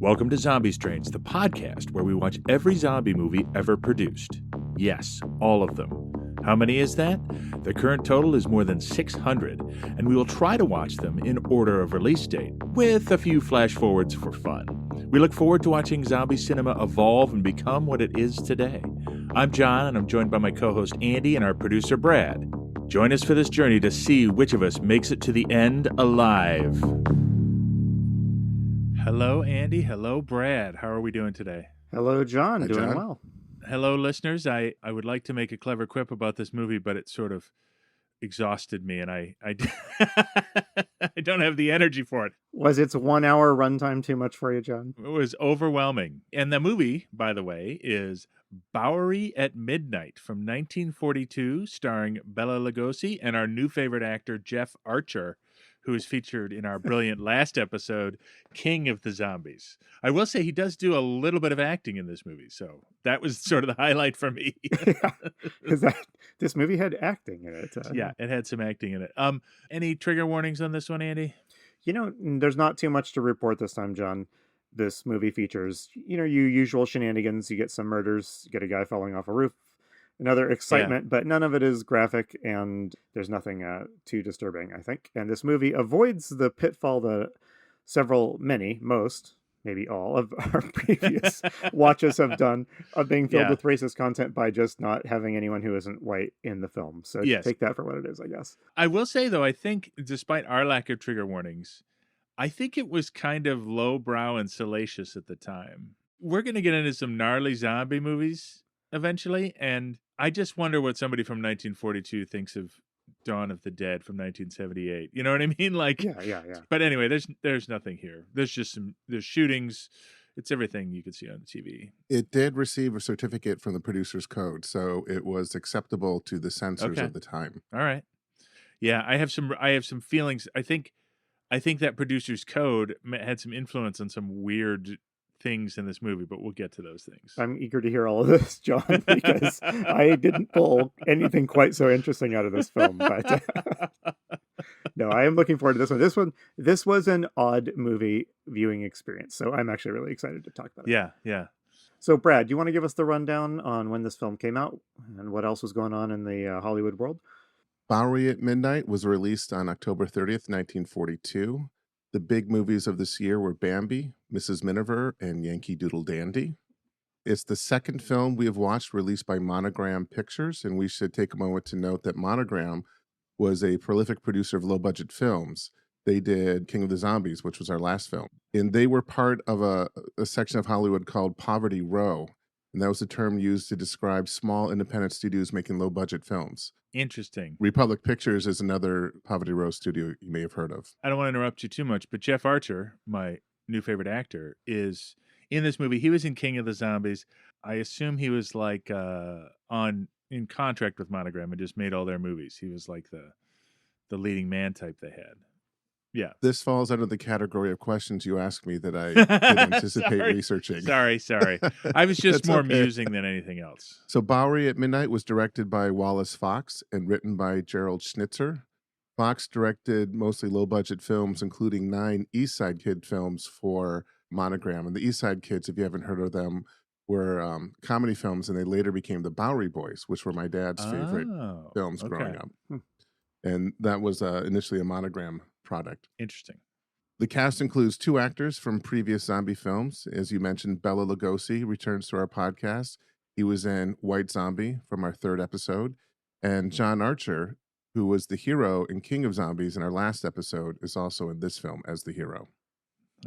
Welcome to Zombie Strains, the podcast where we watch every zombie movie ever produced. Yes, all of them. How many is that? The current total is more than 600, and we will try to watch them in order of release date, with a few flash forwards for fun. We look forward to watching zombie cinema evolve and become what it is today. I'm John, and I'm joined by my co-host Andy and our producer Brad. Join us for this journey to see which of us makes it to the end alive. Hello, Andy. Hello, Brad. How are we doing today? Hello, John. Hi, Doing John. well. Hello, listeners. I would like to make a clever quip about this movie, but it sort of exhausted me, and I I don't have the energy for it. Was its 1 hour runtime too much for you, John? It was overwhelming. And the movie, by the way, is Bowery at Midnight from 1942, starring Bela Lugosi and our new favorite actor, Jeff Archer, who is featured in our brilliant last episode, King of the Zombies. I will say he does do a little bit of acting in this movie, so that was sort of the highlight for me. Because this movie had acting in it. Yeah, it had some acting in it. Any trigger warnings on this one, Andy? You know, there's not too much to report this time, John. This movie features, your usual shenanigans. You get some murders, you get a guy falling off a roof, another excitement, but none of it is graphic, and there's nothing too disturbing, I think. And this movie avoids the pitfall that most, maybe all of our previous watches have done of being filled with racist content by just not having anyone who isn't white in the film. So take that for what it is, I guess. I will say, though, I think despite our lack of trigger warnings, I think it was kind of lowbrow and salacious at the time. We're going to get into some gnarly zombie movies eventually, and I just wonder what somebody from 1942 thinks of Dawn of the Dead from 1978. You know what I mean? Like, yeah. But anyway, there's nothing here. There's shootings. It's everything you could see on TV. It did receive a certificate from the producer's code, so it was acceptable to the censors of the time. All right. Yeah, I have some feelings. I think that producer's code had some influence on some weird things in this movie, but we'll get to those things. I'm eager to hear all of this, John, because I didn't pull anything quite so interesting out of this film. But no, I am looking forward to this one. This was an odd movie viewing experience, so I'm actually really excited to talk about it. Yeah. So, Brad, do you want to give us the rundown on when this film came out and what else was going on in the Hollywood world? Bowery at Midnight was released on October 30th, 1942. The big movies of this year were Bambi, Mrs. Miniver, and Yankee Doodle Dandy. It's the second film we have watched released by Monogram Pictures, and we should take a moment to note that Monogram was a prolific producer of low-budget films. They did King of the Zombies, which was our last film. And they were part of a section of Hollywood called Poverty Row, and that was a term used to describe small independent studios making low-budget films. Interesting. Republic Pictures is another Poverty Row studio you may have heard of. I don't want to interrupt you too much, but Jeff Archer, my new favorite actor, is in this movie. He was in King of the Zombies. I assume he was like in contract with Monogram and just made all their movies. He was like the leading man type they had. Yeah. This falls under the category of questions you asked me that I didn't anticipate researching. Sorry. I was just more musing than anything else. So Bowery at Midnight was directed by Wallace Fox and written by Gerald Schnitzer. Fox directed mostly low-budget films, including 9 East Side Kid films for Monogram. And the East Side Kids, if you haven't heard of them, were comedy films, and they later became the Bowery Boys, which were my dad's favorite films growing up. And that was initially a Monogram product. Interesting. The cast includes 2 actors from previous zombie films. As you mentioned, Bela Lugosi returns to our podcast. He was in White Zombie from our 3rd episode. And John Archer, who was the hero in King of Zombies in our last episode, is also in this film as the hero.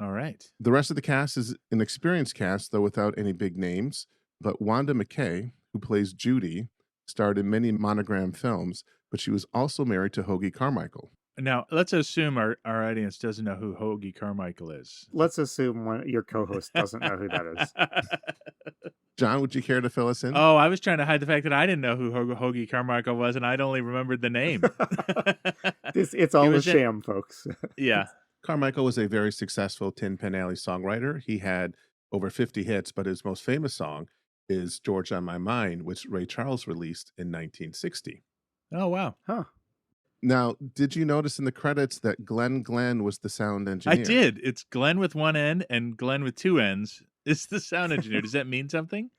All right. The rest of the cast is an experienced cast, though without any big names. But Wanda McKay, who plays Judy, starred in many Monogram films, but she was also married to Hoagie Carmichael. Now, let's assume our audience doesn't know who Hoagie Carmichael is. Let's assume your co-host doesn't know who that is. John, would you care to fill us in? Oh, I was trying to hide the fact that I didn't know who Hoagie Carmichael was, and I'd only remembered the name. It's all a sham, folks. Yeah. Carmichael was a very successful Tin Pan Alley songwriter. He had over 50 hits, but his most famous song is George on My Mind, which Ray Charles released in 1960. Oh, wow. Huh. Now, did you notice in the credits that Glenn was the sound I engineer? did. It's Glenn with one N and Glenn with two N's. It's the sound engineer. Does that mean something?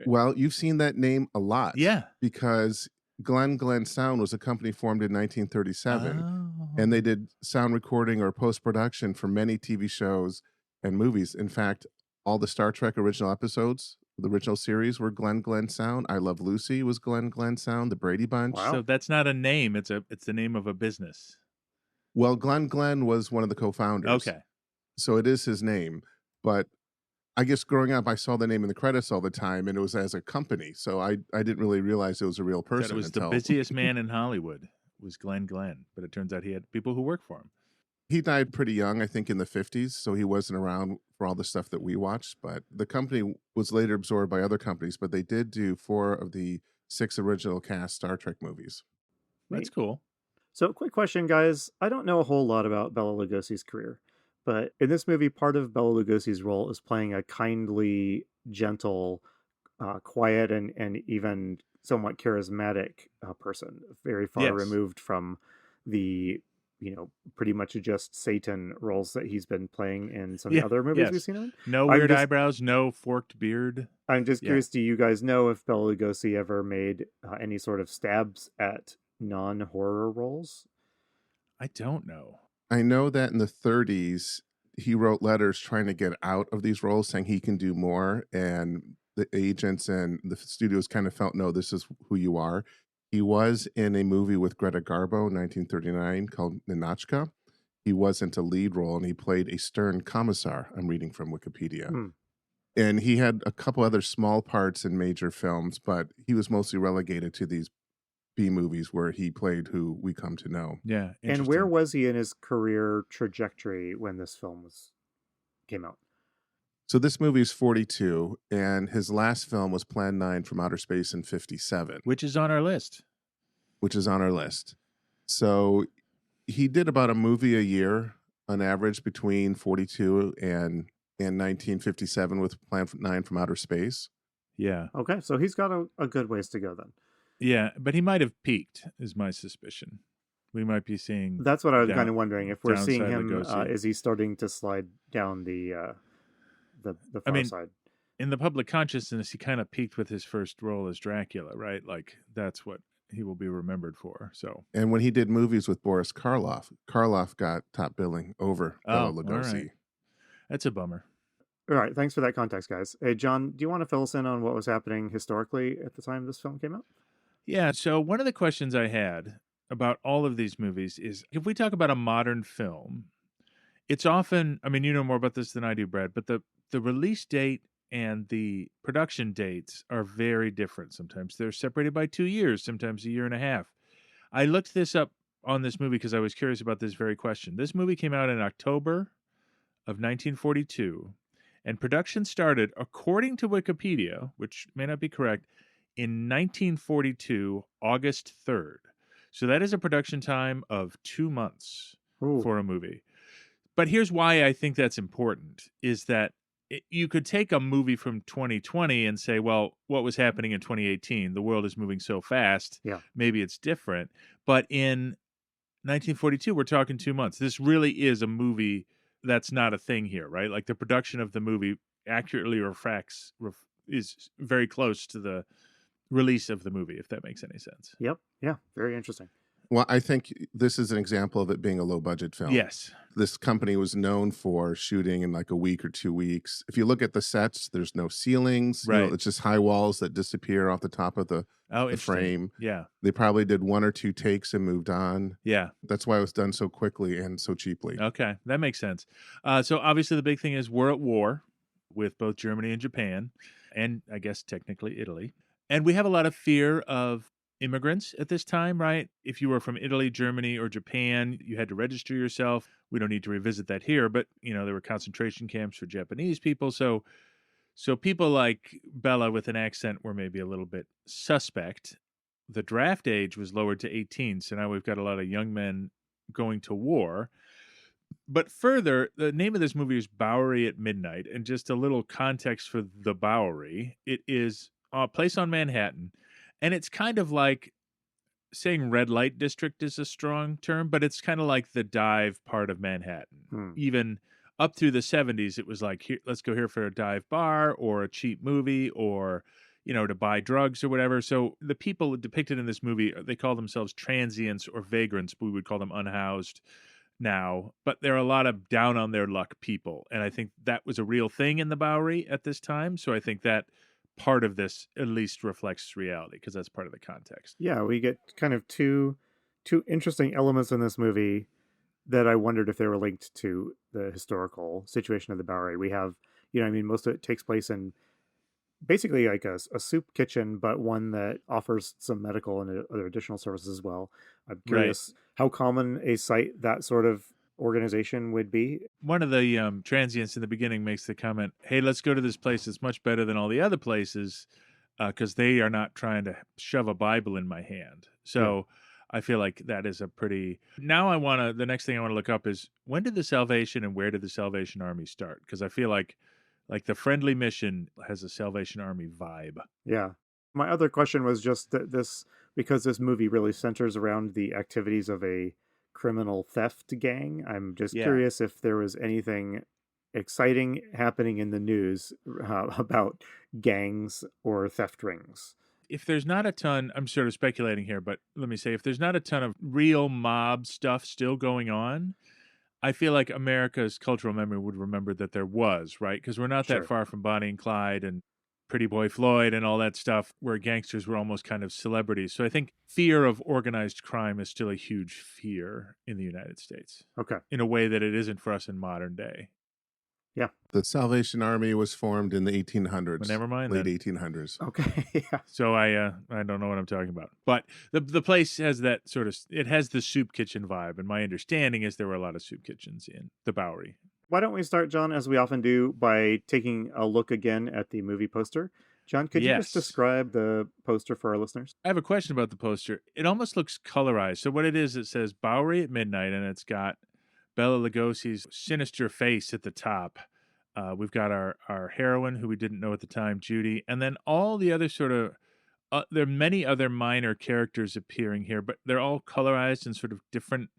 Well, you've seen that name a lot. Yeah. Because Glenn Sound was a company formed in 1937, and they did sound recording or post-production for many TV shows and movies. In fact, all the Star Trek original episodes, the original series, were Glenn Sound. I Love Lucy was Glenn Sound. The Brady Bunch. Wow. So that's not a name. It's the name of a business. Well, Glenn was one of the co-founders. Okay. So it is his name. But I guess growing up, I saw the name in the credits all the time, and it was as a company. So I didn't really realize it was a real person. That it was the busiest man in Hollywood was Glenn, but it turns out he had people who work for him. He died pretty young, I think in the 50s, so he wasn't around for all the stuff that we watched. But the company was later absorbed by other companies, but they did do 4 of the 6 original cast Star Trek movies. That's cool. So, quick question, guys. I don't know a whole lot about Bela Lugosi's career, but in this movie, part of Bela Lugosi's role is playing a kindly, gentle, quiet, and even somewhat charismatic person, very far removed from the, pretty much just Satan roles that he's been playing in some other movies we've seen him. No weird eyebrows, no forked beard. I'm just curious, do you guys know if Bela Lugosi ever made any sort of stabs at non-horror roles? I don't know. I know that in the 30s, he wrote letters trying to get out of these roles, saying he can do more. And the agents and the studios kind of felt, no, this is who you are. He was in a movie with Greta Garbo in 1939 called Ninotchka. He wasn't a lead role, and he played a stern commissar. I'm reading from Wikipedia. And he had a couple other small parts in major films, but he was mostly relegated to these B movies where he played who we come to know. Yeah. And where was he in his career trajectory when this film came out? So this movie is 42, and his last film was Plan 9 from Outer Space in 57. Which is on our list. So he did about a movie a year on average between 42 and 1957 with Plan 9 from Outer Space. Yeah. Okay, so he's got a good ways to go then. Yeah, but he might have peaked, is my suspicion. We might be seeing... That's what I was kind of wondering. If we're seeing him, Lugosi. Is he starting to slide down the far side? In the public consciousness, he kind of peaked with his first role as Dracula, right? Like, that's what he will be remembered for. So, and when he did movies with Boris Karloff got top billing over Bela Lugosi. Right. That's a bummer. All right, thanks for that context, guys. Hey, John, do you want to fill us in on what was happening historically at the time this film came out? Yeah, so one of the questions I had about all of these movies is, if we talk about a modern film, it's often, you know more about this than I do, Brad, but the release date and the production dates are very different. Sometimes they're separated by 2 years, sometimes a year and a half. I looked this up on this movie because I was curious about this very question. This movie came out in October of 1942, and production started, according to Wikipedia, which may not be correct, in 1942, August 3rd. So that is a production time of 2 months for a movie. But here's why I think that's important, is that you could take a movie from 2020 and say, well, what was happening in 2018? The world is moving so fast. Yeah. Maybe it's different. But in 1942, we're talking 2 months. This really is a movie that's not a thing here, right? Like, the production of the movie accurately is very close to the release of the movie, if that makes any sense. Yep. Yeah. Very interesting. Well, I think this is an example of it being a low-budget film. Yes. This company was known for shooting in like a week or 2 weeks. If you look at the sets, there's no ceilings. Right. It's just high walls that disappear off the top of the frame. Yeah. They probably did 1 or 2 takes and moved on. Yeah. That's why it was done so quickly and so cheaply. Okay. That makes sense. So obviously the big thing is we're at war with both Germany and Japan, and I guess technically Italy. And we have a lot of fear of immigrants at this time, right? If you were from Italy, Germany, or Japan, you had to register yourself. We don't need to revisit that here, but there were concentration camps for Japanese people. So people like Bela with an accent were maybe a little bit suspect. The draft age was lowered to 18, so now we've got a lot of young men going to war. But further, the name of this movie is Bowery at Midnight, and just a little context for the Bowery. It is a place on Manhattan, and it's kind of like saying red light district is a strong term, but it's kind of like the dive part of Manhattan. Even up through the 70s, it was like, here, let's go here for a dive bar or a cheap movie or, to buy drugs or whatever. So the people depicted in this movie, they call themselves transients or vagrants. We would call them unhoused now, but there are a lot of down on their luck people. And I think that was a real thing in the Bowery at this time. So I think that part of this at least reflects reality because that's part of the context. Yeah, we get kind of two interesting elements in this movie that I wondered if they were linked to the historical situation of the Bowery. We have, most of it takes place in basically like a soup kitchen, but one that offers some medical and other additional services as well. I'm curious how common a site that sort of organization would be. One of the transients in the beginning makes the comment, hey, let's go to this place that's much better than all the other places because they are not trying to shove a Bible in my hand. So I feel like that is a pretty... Now the next thing I want to look up is when did the Salvation and where did the Salvation Army start? Because I feel like the Friendly Mission has a Salvation Army vibe. Yeah. My other question was just that because this movie really centers around the activities of a criminal theft gang. I'm just curious if there was anything exciting happening in the news about gangs or theft rings. If there's not a ton, I'm sort of speculating here, but let me say, if there's not a ton of real mob stuff still going on, I feel like America's cultural memory would remember that there was, right? Because we're not that far from Bonnie and Clyde and Pretty Boy Floyd and all that stuff where gangsters were almost kind of celebrities. So I think fear of organized crime is still a huge fear in the United States. Okay. In a way that it isn't for us in modern day. Yeah. The Salvation Army was formed in the 1800s. Well, never mind. Late 1800s. Okay. Yeah. So I don't know what I'm talking about. But the place has that sort of, it has the soup kitchen vibe. And my understanding is there were a lot of soup kitchens in the Bowery. Why don't we start, John, as we often do, by taking a look again at the movie poster? John, could you just describe the poster for our listeners? I have a question about the poster. It almost looks colorized. So what it is, it says Bowery at midnight, and it's got Bela Lugosi's sinister face at the top. We've got our heroine, who we didn't know at the time, Judy, and then all the other sort of, there are many other minor characters appearing here, but they're all colorized in sort of different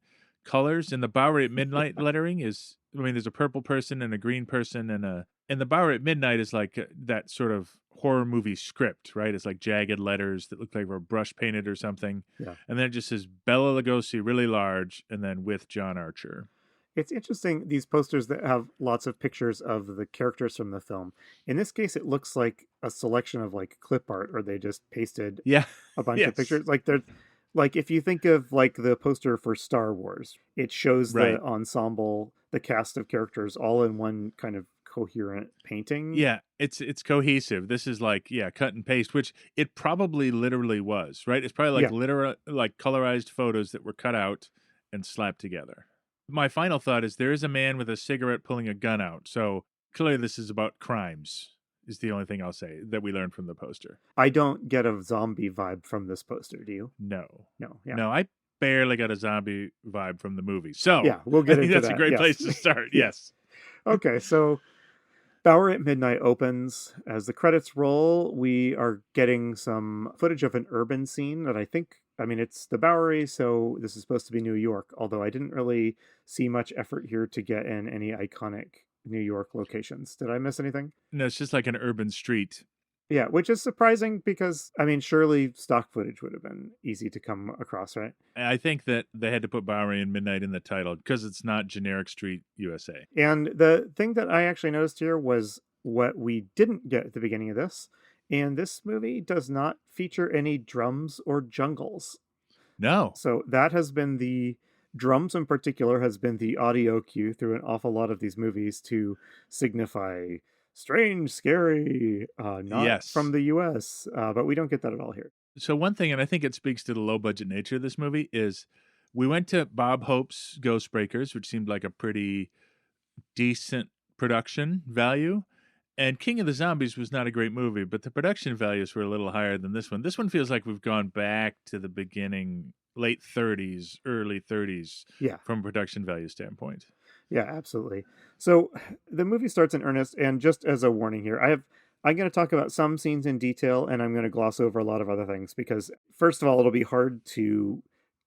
colors. And the Bowery at midnight lettering is, there's a purple person and a green person, and the Bowery at midnight is like that sort of horror movie script, right? It's like jagged letters that look like were brush painted or something. Yeah. And then it just says Bela Lugosi really large, and then with John Archer. It's interesting, these posters that have lots of pictures of the characters from the film. In this case, it looks like a selection of like clip art, or they just pasted a bunch of pictures. Like they're like, if you think of like the poster for Star Wars, it shows the ensemble, the cast of characters all in one kind of coherent painting. Yeah, it's cohesive. This is like, cut and paste, which it probably literally was, right? It's probably like literal, like colorized photos that were cut out and slapped together. My final thought is there is a man with a cigarette pulling a gun out. So clearly this is about crimes, is the only thing I'll say that we learned from the poster. I don't get a zombie vibe from this poster, do you? No. Yeah. No, I barely got a zombie vibe from the movie. So yeah, we'll get into that's that. a great place to start. Yes. Okay, so Bowery at midnight opens. As the credits roll, we are getting some footage of an urban scene that it's the Bowery, so this is supposed to be New York, although I didn't really see much effort here to get in any iconic New York locations. Did I miss anything? No, it's just like an urban street. Yeah, which is surprising because, surely stock footage would have been easy to come across, right? I think that they had to put Bowery and Midnight in the title because it's not generic street USA. And the thing that I actually noticed here was what we didn't get at the beginning of this. And this movie does not feature any drums or jungles. No. So that has been the drums in particular has been the audio cue through an awful lot of these movies to signify strange, scary, not from the US. But we don't get that at all here. So one thing, and I think it speaks to the low budget nature of this movie, is we went to Bob Hope's Ghost Breakers, which seemed like a pretty decent production value. And King of the Zombies was not a great movie, but the production values were a little higher than this one. This one feels like we've gone back to the beginning, late 30s, early 30s, from a production value standpoint. Yeah, absolutely. So the movie starts in earnest, and just as a warning here, I'm going to talk about some scenes in detail, and I'm going to gloss over a lot of other things because, first of all, it'll be hard to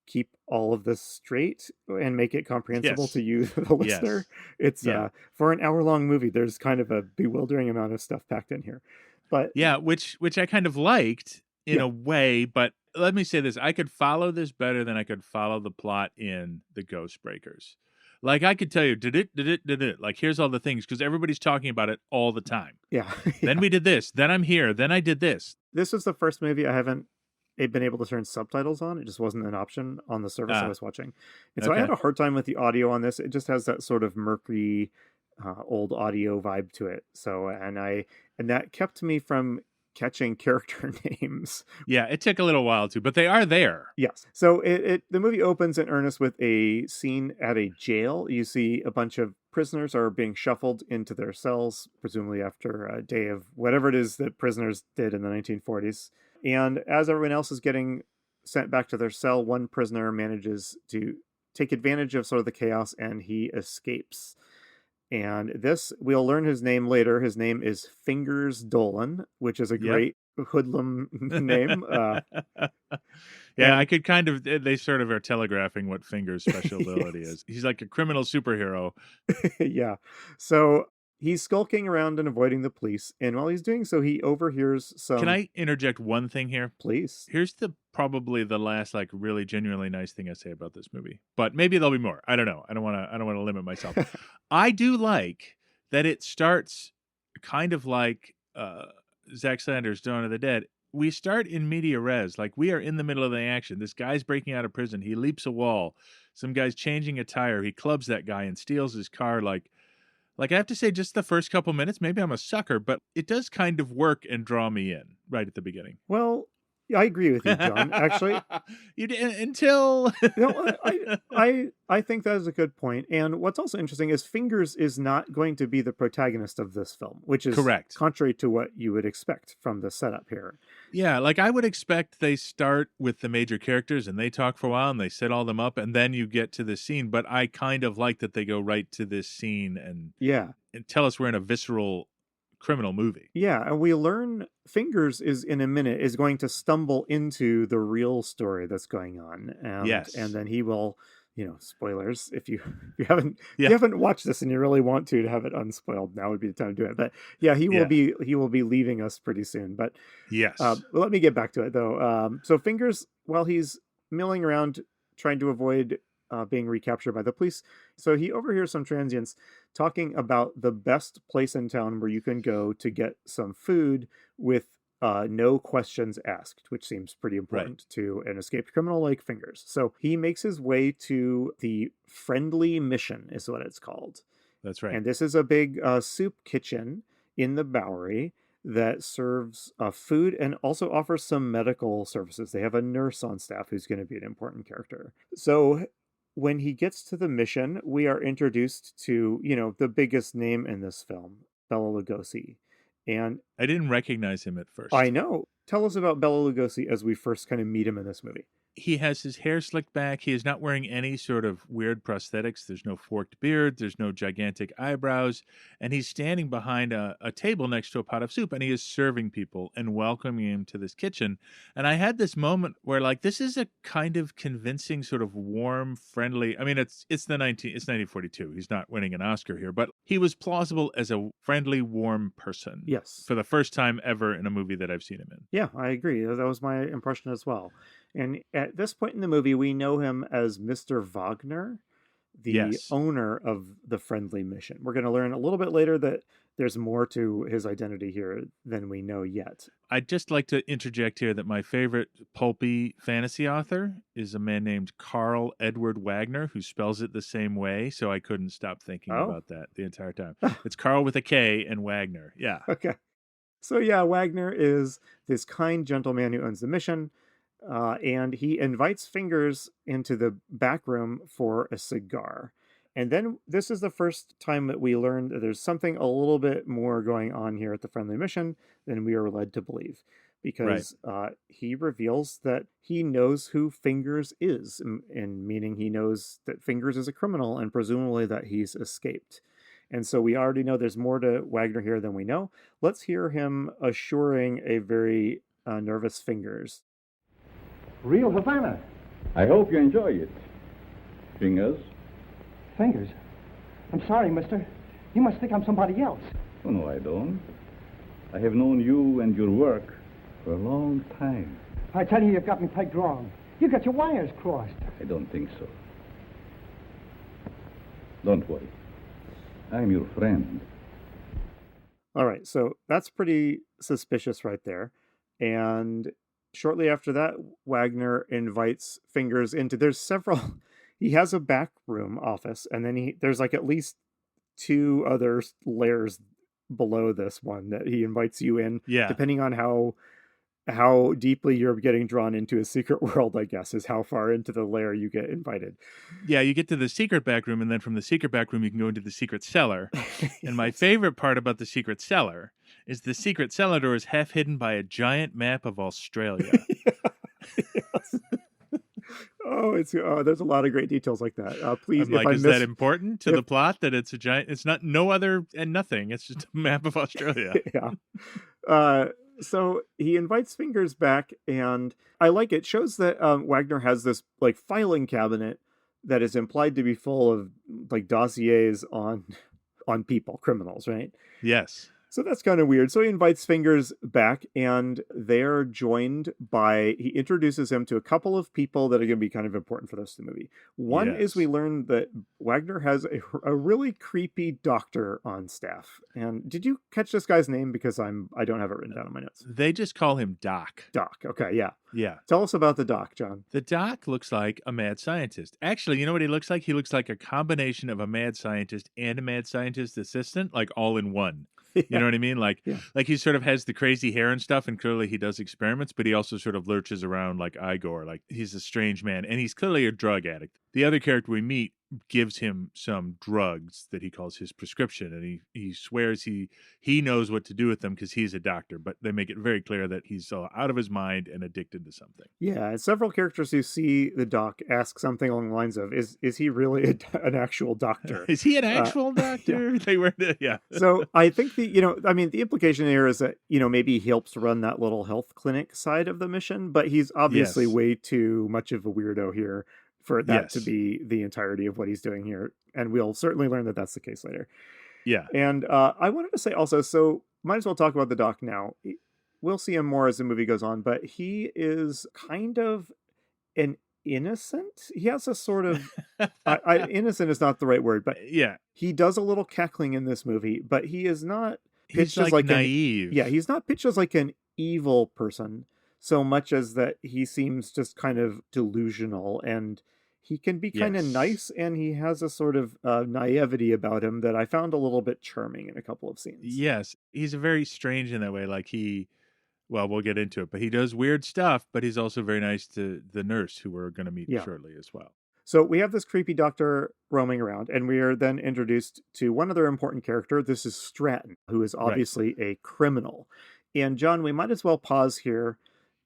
keep all of this straight and make it comprehensible to Yes. you, the listener. Yes. It's Yeah. for an hour-long movie, there's kind of a bewildering amount of stuff packed in here. But Yeah, which I kind of liked in Yeah. a way, but let me say this. I could follow this better than I could follow the plot in The Ghost Breakers. Like, I could tell you, did it, like, here's all the things, because everybody's talking about it all the time. yeah, Then we did this, then I'm here, then I did this. this was the first movie I haven't been able to turn subtitles on. It just wasn't an option on the service I was watching. And so I Okay. had a hard time with the audio on this. It just has that sort of murky, old audio vibe to it. So, and that kept me from catching character names. Yeah, it took a little while too, but they are there. Yes. So the movie opens in earnest with a scene at a jail. You see a bunch of prisoners are being shuffled into their cells, presumably after a day of whatever it is that prisoners did in the 1940s. And as everyone else is getting sent back to their cell, one prisoner manages to take advantage of sort of the chaos and he escapes. And this, we'll learn his name later. His name is Fingers Dolan, which is a great hoodlum name. Yeah, I could kind of, they sort of are telegraphing what Finger's special ability is. He's like a criminal superhero. Yeah. So he's skulking around and avoiding the police. And while he's doing so, he overhears some... Can I interject one thing here? Please. Here's probably the last, like, really genuinely nice thing I say about this movie. But maybe there'll be more. I don't know. I don't want to limit myself. I do like that it starts kind of like Zack Snyder's Dawn of the Dead. We start in media res, like we are in the middle of the action. This guy's breaking out of prison. He leaps a wall. Some guy's changing a tire. He clubs that guy and steals his car. Like I have to say, just the first couple minutes, maybe I'm a sucker, but it does kind of work and draw me in right at the beginning. Well, I agree with you, John. Actually, you did until no, I think that is a good point. And what's also interesting is Fingers is not going to be the protagonist of this film, which is correct, contrary to what you would expect from the setup here. Yeah, like I would expect they start with the major characters and they talk for a while and they set all them up and then you get to the scene. But I kind of like that they go right to this scene and tell us we're in a visceral criminal movie. Yeah, and we learn Fingers is in a minute is going to stumble into the real story that's going on. And then he will, spoilers if you haven't watched this and you really want to have it unspoiled, now would be the time to do it. But yeah, he will be leaving us pretty soon. But let me get back to it though. So Fingers, while he's milling around trying to avoid being recaptured by the police. So he overhears some transients talking about the best place in town where you can go to get some food with no questions asked, which seems pretty important to an escaped criminal like Fingers. So he makes his way to the Friendly Mission is what it's called. That's right. And this is a big soup kitchen in the Bowery that serves food and also offers some medical services. They have a nurse on staff who's going to be an important character. So when he gets to the mission, we are introduced to, the biggest name in this film, Bela Lugosi. And I didn't recognize him at first. I know. Tell us about Bela Lugosi as we first kind of meet him in this movie. He has his hair slicked back. He is not wearing any sort of weird prosthetics. There's no forked beard. There's no gigantic eyebrows. And he's standing behind a table next to a pot of soup, and he is serving people and welcoming him to this kitchen. And I had this moment where, like, this is a kind of convincing, sort of warm, friendly. I mean, it's 1942. He's not winning an Oscar here, but he was plausible as a friendly, warm person. Yes. For the first time ever in a movie that I've seen him in. Yeah, I agree. That was my impression as well. And at this point in the movie, we know him as Mr. Wagner, the owner of the Friendly Mission. We're going to learn a little bit later that there's more to his identity here than we know yet. I'd just like to interject here that my favorite pulpy fantasy author is a man named Carl Edward Wagner, who spells it the same way, so I couldn't stop thinking about that the entire time. It's Carl with a K and Wagner. Yeah. Okay. So yeah, Wagner is this kind gentleman who owns the mission. And he invites Fingers into the back room for a cigar. And then this is the first time that we learn that there's something a little bit more going on here at the Friendly Mission than we are led to believe. Because he reveals that he knows who Fingers is, and meaning he knows that Fingers is a criminal and presumably that he's escaped. And so we already know there's more to Wagner here than we know. Let's hear him assuring a very nervous Fingers. Real Havana. I hope you enjoy it. Fingers? Fingers? I'm sorry, mister. You must think I'm somebody else. Oh, no, I don't. I have known you and your work for a long time. I tell you, you've got me pegged wrong. You got your wires crossed. I don't think so. Don't worry. I'm your friend. All right, so that's pretty suspicious right there. And shortly after that, Wagner invites Fingers into, he has a back room office, and then there's like at least 2 other layers below this one that he invites you in, depending on how deeply you're getting drawn into his secret world, I guess, is how far into the lair you get invited. Yeah, you get to the secret back room, and then from the secret back room, you can go into the secret cellar. And my favorite part about the secret cellar is the secret cellar door is half hidden by a giant map of Australia. Yes. There's a lot of great details like that. Please, I'm like, is that important to the plot that it's a giant? It's not no other and nothing. It's just a map of Australia. Yeah. So he invites Fingers back, and I like it. Shows that Wagner has this like filing cabinet that is implied to be full of like dossiers on people, criminals, right? Yes. So that's kind of weird. So he invites Fingers back, and they're joined by, he introduces him to a couple of people that are going to be kind of important for the rest of the movie. One is we learn that Wagner has a really creepy doctor on staff. And did you catch this guy's name? Because I don't have it written down on my notes. They just call him Doc. Doc. Okay. Yeah. Yeah. Tell us about the Doc, John. The Doc looks like a mad scientist. Actually, you know what he looks like? He looks like a combination of a mad scientist and a mad scientist assistant, like all in one. You know what I mean? Like he sort of has the crazy hair and stuff, and clearly he does experiments, but he also sort of lurches around like Igor. Like he's a strange man, and he's clearly a drug addict. The other character we meet gives him some drugs that he calls his prescription, and he swears he knows what to do with them because he's a doctor, but they make it very clear that he's out of his mind and addicted to something. Yeah, and several characters who see the Doc ask something along the lines of, is he really an actual doctor? Is he an actual doctor? Yeah. They were, So I think the implication here is that, maybe he helps run that little health clinic side of the mission, but he's obviously way too much of a weirdo here for that to be the entirety of what he's doing here. And we'll certainly learn that that's the case later. Yeah. And I wanted to say also, so might as well talk about the Doc now. We'll see him more as the movie goes on, but he is kind of an innocent. He has a sort of, innocent is not the right word, but he does a little cackling in this movie, but he is not pitched as like naive. He's not pitched as like an evil person so much as that he seems just kind of delusional, and he can be kind of nice, and he has a sort of naivety about him that I found a little bit charming in a couple of scenes. Yes, he's very strange in that way. Like we'll get into it, but he does weird stuff, but he's also very nice to the nurse who we're going to meet shortly as well. So we have this creepy doctor roaming around, and we are then introduced to one other important character. This is Stratton, who is obviously a criminal. And John, we might as well pause here.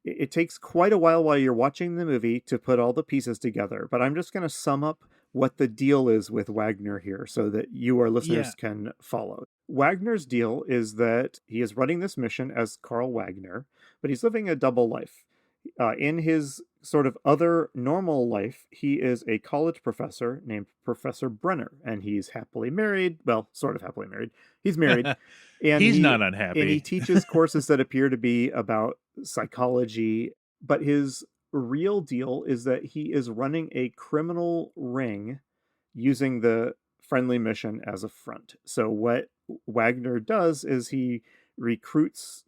It takes quite a while you're watching the movie to put all the pieces together, but I'm just going to sum up what the deal is with Wagner here so that you, our listeners, can follow. Wagner's deal is that he is running this mission as Carl Wagner, but he's living a double life. In his sort of other normal life, he is a college professor named Professor Brenner, and he's happily married. Well, sort of happily married. He's married. And he's not unhappy. And he teaches courses that appear to be about psychology, but his real deal is that he is running a criminal ring using the friendly mission as a front. So what Wagner does is he recruits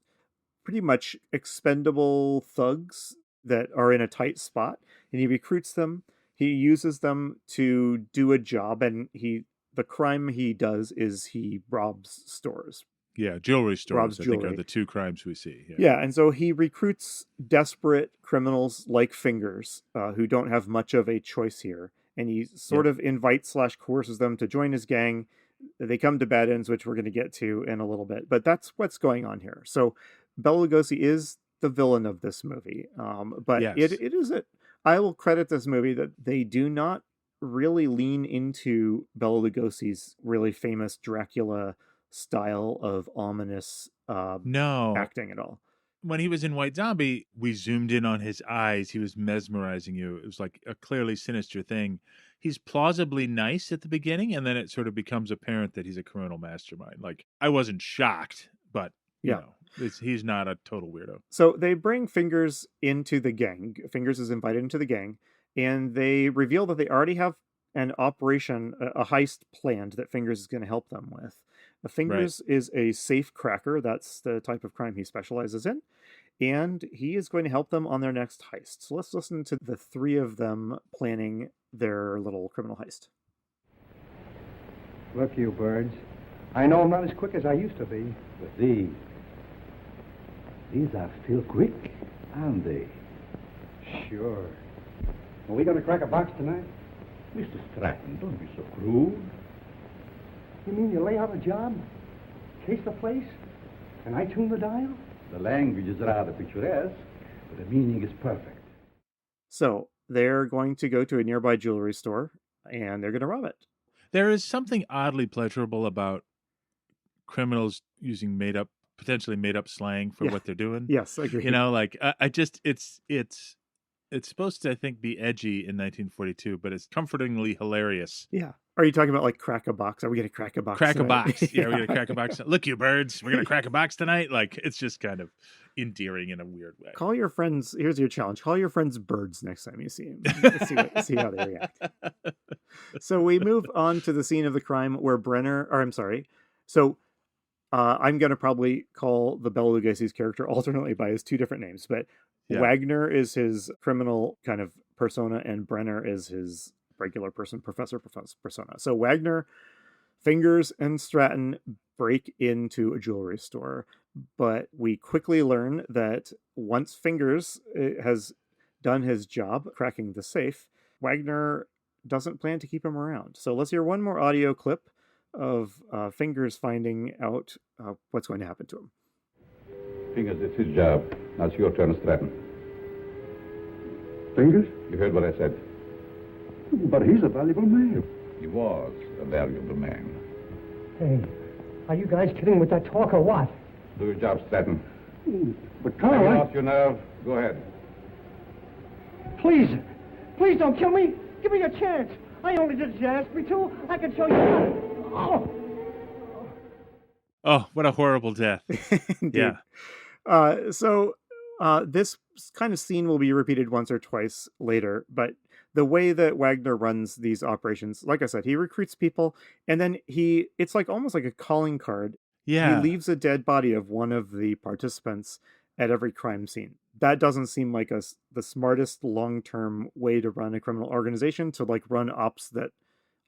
pretty much expendable thugs that are in a tight spot, and he recruits them. He uses them to do a job, and the crime he does is he robs stores. Yeah, jewelry stores, robs jewelry. I think, are the two crimes we see. Yeah, and so he recruits desperate criminals like Fingers, who don't have much of a choice here, and he sort of invites / coerces them to join his gang. They come to bad ends, which we're going to get to in a little bit, but that's what's going on here. So Bela Lugosi is the villain of this movie, but it is I will credit this movie that they do not really lean into Bela Lugosi's really famous Dracula style of ominous No. acting at all. When he was in White Zombie, we zoomed in on his eyes. He was mesmerizing you. It was like a clearly sinister thing. He's plausibly nice at the beginning, and then it sort of becomes apparent that he's a criminal mastermind. Like, I wasn't shocked, but, you know, he's not a total weirdo. So they bring Fingers into the gang. Fingers is invited into the gang, and they reveal that they already have an operation, a heist planned that Fingers is going to help them with. The Fingers is a safe cracker. That's the type of crime he specializes in. And he is going to help them on their next heist. So let's listen to the three of them planning their little criminal heist. Look, you birds. I know I'm not as quick as I used to be. But these are still quick, aren't they? Sure. Are we going to crack a box tonight? Mr. Stratton, don't be so cruel. You mean you lay out a job? Case the place? And I tune the dial? The language is rather picturesque, but the meaning is perfect. So they're going to go to a nearby jewelry store, and they're going to rob it. There is something oddly pleasurable about criminals using potentially made up slang for what they're doing. Yes, I agree. You know, like I just it's supposed to, I think, be edgy in 1942, but it's comfortingly hilarious. Yeah. Are you talking about like crack a box? Are we going to crack a box? Crack tonight? a box. Yeah, we're going to crack a box. Look, you birds, we're going to crack a box tonight. Like, it's just kind of endearing in a weird way. Call your friends. Here's your challenge. Call your friends birds next time you see them. See how they react. So we move on to the scene of the crime where I'm going to probably call the Bela Lugosi's character alternately by his two different names, but Wagner is his criminal kind of persona and Brenner is his regular professor persona. So Wagner, Fingers, and Stratton break into a jewelry store, but we quickly learn that once Fingers has done his job cracking the safe, Wagner doesn't plan to keep him around. So let's hear one more audio clip of Fingers finding out what's going to happen to him. Fingers, it's his job. Now it's your turn, Stratton. Fingers? You heard what I said. But he's a valuable man. He was a valuable man. Hey, are you guys kidding with that talk or what? Do your job, Stratton. But Have Carl, you lost your nerve? Go ahead. Please don't kill me. Give me a chance. I only did as you asked me to. I can show you how. Oh, what a horrible death. Yeah. So this kind of scene will be repeated once or twice later, but the way that Wagner runs these operations, like I said, he recruits people and then it's like almost like a calling card. Yeah. He leaves a dead body of one of the participants at every crime scene. That doesn't seem like the smartest long-term way to run a criminal organization, to like run ops that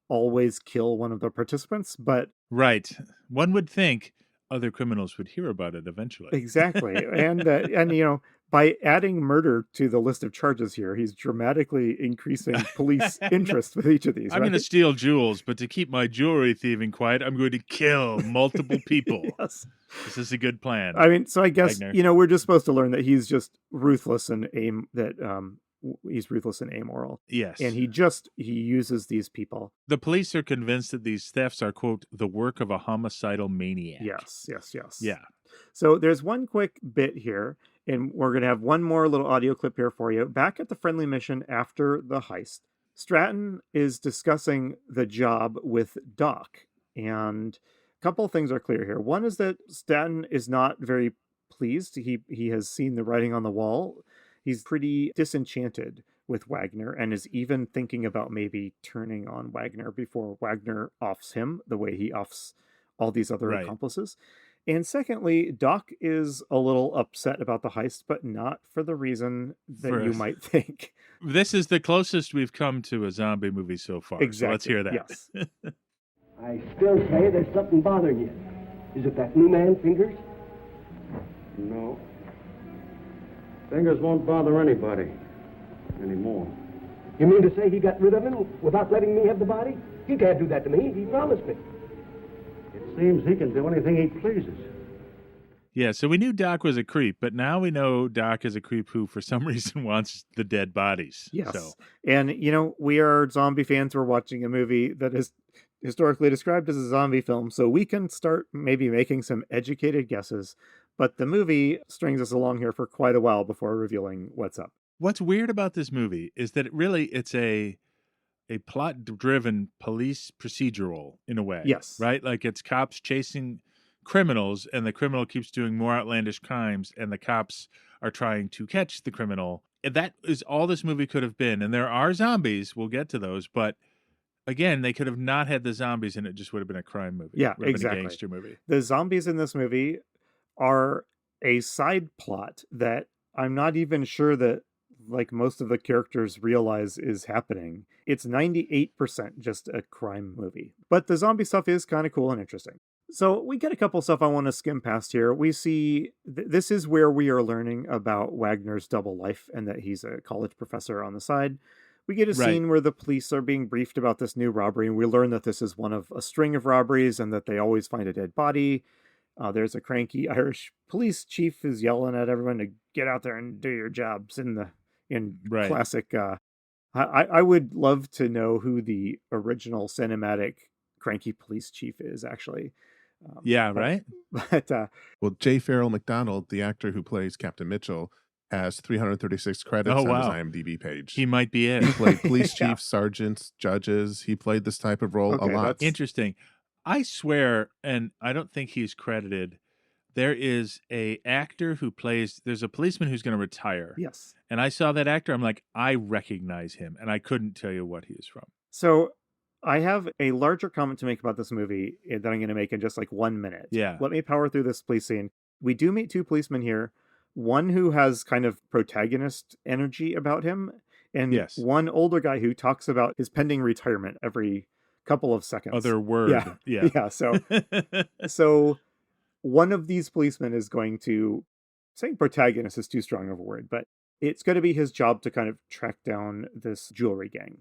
always kill one of the participants, but right. One would think other criminals would hear about it eventually. Exactly. and you know, by adding murder to the list of charges here, he's dramatically increasing police interest with each of these. I'm going to steal jewels, but to keep my jewelry thieving quiet, I'm going to kill multiple people. Yes. This is a good plan. I mean, so I guess, Wagner. you know, we're just supposed to learn that he's just ruthless and he's ruthless and amoral. Yes. And he uses these people. The police are convinced that these thefts are, quote, the work of a homicidal maniac. Yes. Yeah. So there's one quick bit here, and we're going to have one more little audio clip here for you. Back at the friendly mission after the heist, Stratton is discussing the job with Doc, and a couple of things are clear here. One is that Stratton is not very pleased. He has seen the writing on the wall. He's pretty disenchanted with Wagner and is even thinking about maybe turning on Wagner before Wagner offs him the way he offs all these other accomplices. And secondly, Doc is a little upset about the heist, but not for the reason that you might think. This is the closest we've come to a zombie movie so far. Exactly. So let's hear that. Yes. I still say there's something bothering you. Is it that new man, Fingers? No. Fingers won't bother anybody anymore. You mean to say he got rid of him without letting me have the body? He can't do that to me. He promised me. It seems he can do anything he pleases. Yeah, so we knew Doc was a creep, but now we know Doc is a creep who, for some reason, wants the dead bodies. Yes. So. And, we are zombie fans. We're watching a movie that is historically described as a zombie film, so we can start maybe making some educated guesses. But the movie strings us along here for quite a while before revealing what's up. What's weird about this movie is that it's a plot-driven police procedural in a way. Yes. Right? Like it's cops chasing criminals, and the criminal keeps doing more outlandish crimes, and the cops are trying to catch the criminal. And that is all this movie could have been. And there are zombies. We'll get to those. But again, they could have not had the zombies, and it just would have been a crime movie. Yeah, exactly. A gangster movie. The zombies in this movie are a side plot that I'm not even sure that like most of the characters realize is happening. It's 98% just a crime movie. But the zombie stuff is kind of cool and interesting. So we get a couple stuff I want to skim past here. We see this is where we are learning about Wagner's double life and that he's a college professor on the side. We get a scene where the police are being briefed about this new robbery, and we learn that this is one of a string of robberies and that they always find a dead body. There's a cranky Irish police chief who's yelling at everyone to get out there and do your jobs in classic. I would love to know who the original cinematic cranky police chief is, actually. But well, J. Farrell McDonald, the actor who plays Captain Mitchell, has 336 credits on his IMDb page. He might be it. He played police chiefs, sergeants, judges. He played this type of role a lot. That's interesting. I swear, and I don't think he's credited, there is a actor who plays, there's a policeman who's going to retire. Yes. And I saw that actor, I'm like, I recognize him, and I couldn't tell you what he is from. So I have a larger comment to make about this movie that I'm going to make in just like 1 minute. Yeah. Let me power through this police scene. We do meet two policemen here. One who has kind of protagonist energy about him, and one older guy who talks about his pending retirement every couple of seconds. Other word. Yeah. So one of these policemen is going to, saying protagonist is too strong of a word, but it's going to be his job to kind of track down this jewelry gang.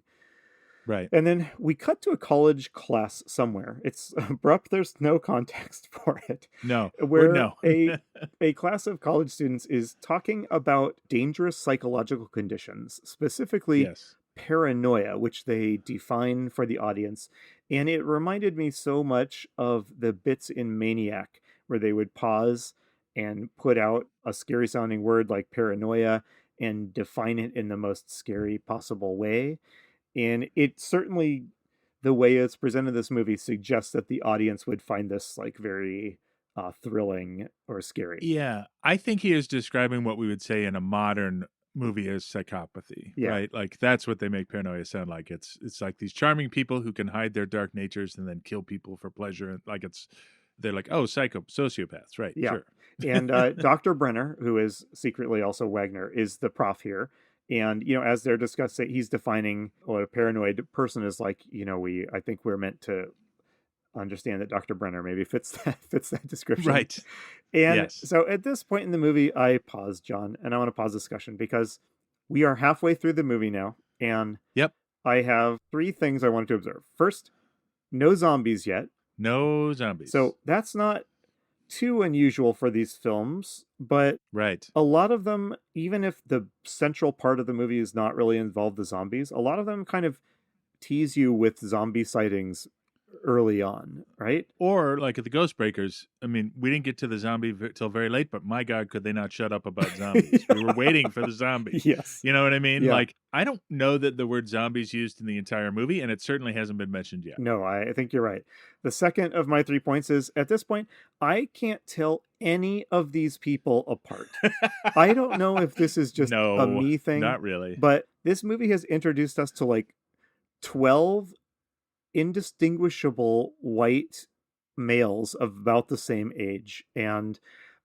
Right. And then we cut to a college class somewhere. It's abrupt. There's no context for it. No. Where a class of college students is talking about dangerous psychological conditions, specifically paranoia, which they define for the audience. And it reminded me so much of the bits in Maniac, where they would pause and put out a scary sounding word like paranoia and define it in the most scary possible way. And it certainly, the way it's presented this movie suggests that the audience would find this like very thrilling or scary. Yeah, I think he is describing what we would say in a modern movie as psychopathy, right? Like that's what they make paranoia sound like. It's like these charming people who can hide their dark natures and then kill people for pleasure. Like they're like, oh, sociopaths, right? Yeah. Sure. And Dr. Brenner, who is secretly also Wagner, is the prof here. And, as they're discussing, he's defining what a paranoid person is like. I think we're meant to understand that Dr. Brenner maybe fits that description. Right. And so at this point in the movie, I pause, John, and I want to pause discussion because we are halfway through the movie now. And I have 3 things I wanted to observe. First, no zombies yet. No zombies. So that's not too unusual for these films, but a lot of them, even if the central part of the movie is not really involved with zombies, a lot of them kind of tease you with zombie sightings early on, right? Or like at the Ghostbreakers, I mean, we didn't get to the zombie till very late, but my God, could they not shut up about zombies? We were waiting for the zombies. Yes. You know what I mean? Yeah. Like, I don't know that the word zombies used in the entire movie, and it certainly hasn't been mentioned yet. No, I think you're right. The second of my 3 points is, at this point, I can't tell any of these people apart. I don't know if this is just a me thing. Not really. But this movie has introduced us to like 12 indistinguishable white males of about the same age, and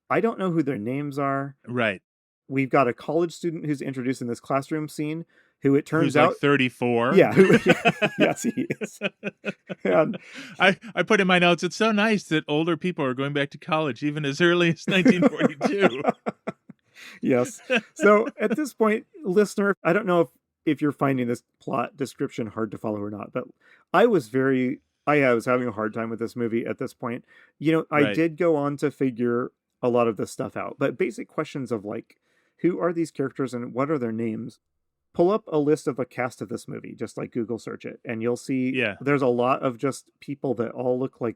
I don't know who their names are. Right. We've got a college student who's introduced in this classroom scene who it turns who's out like 34. Yeah. Yes, he is. And I put in my notes, it's so nice that older people are going back to college even as early as 1942. Yes. So at this point, listener, I don't know if you're finding this plot description hard to follow or not, but I was having a hard time with this movie at this point. I did go on to figure a lot of this stuff out. But basic questions of like, who are these characters and what are their names? Pull up a list of the cast of this movie, just like Google search it, and you'll see there's a lot of just people that all look like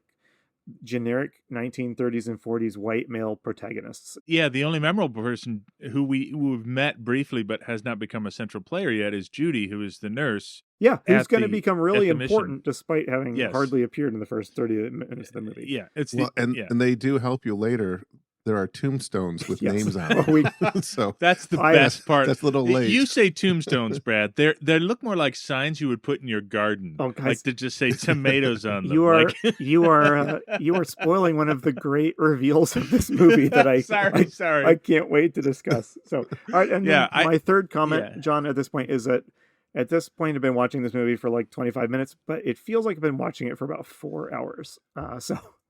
generic 1930s and 40s white male protagonists. Yeah, the only memorable person who we've met briefly but has not become a central player yet is Judy, who is the nurse. Yeah, who's going to become really important mission. Despite having hardly appeared in the first 30 minutes of the movie. Yeah, and they do help you later. There are tombstones with names on them. So that's the best part. That's a little late. You say tombstones, Brad. They look more like signs you would put in your garden, like to just say tomatoes on them. You are spoiling one of the great reveals of this movie that sorry. I can't wait to discuss. So, all right, and my third comment, John, at this point is that at this point I've been watching this movie for like 25 minutes, but it feels like I've been watching it for about 4 hours.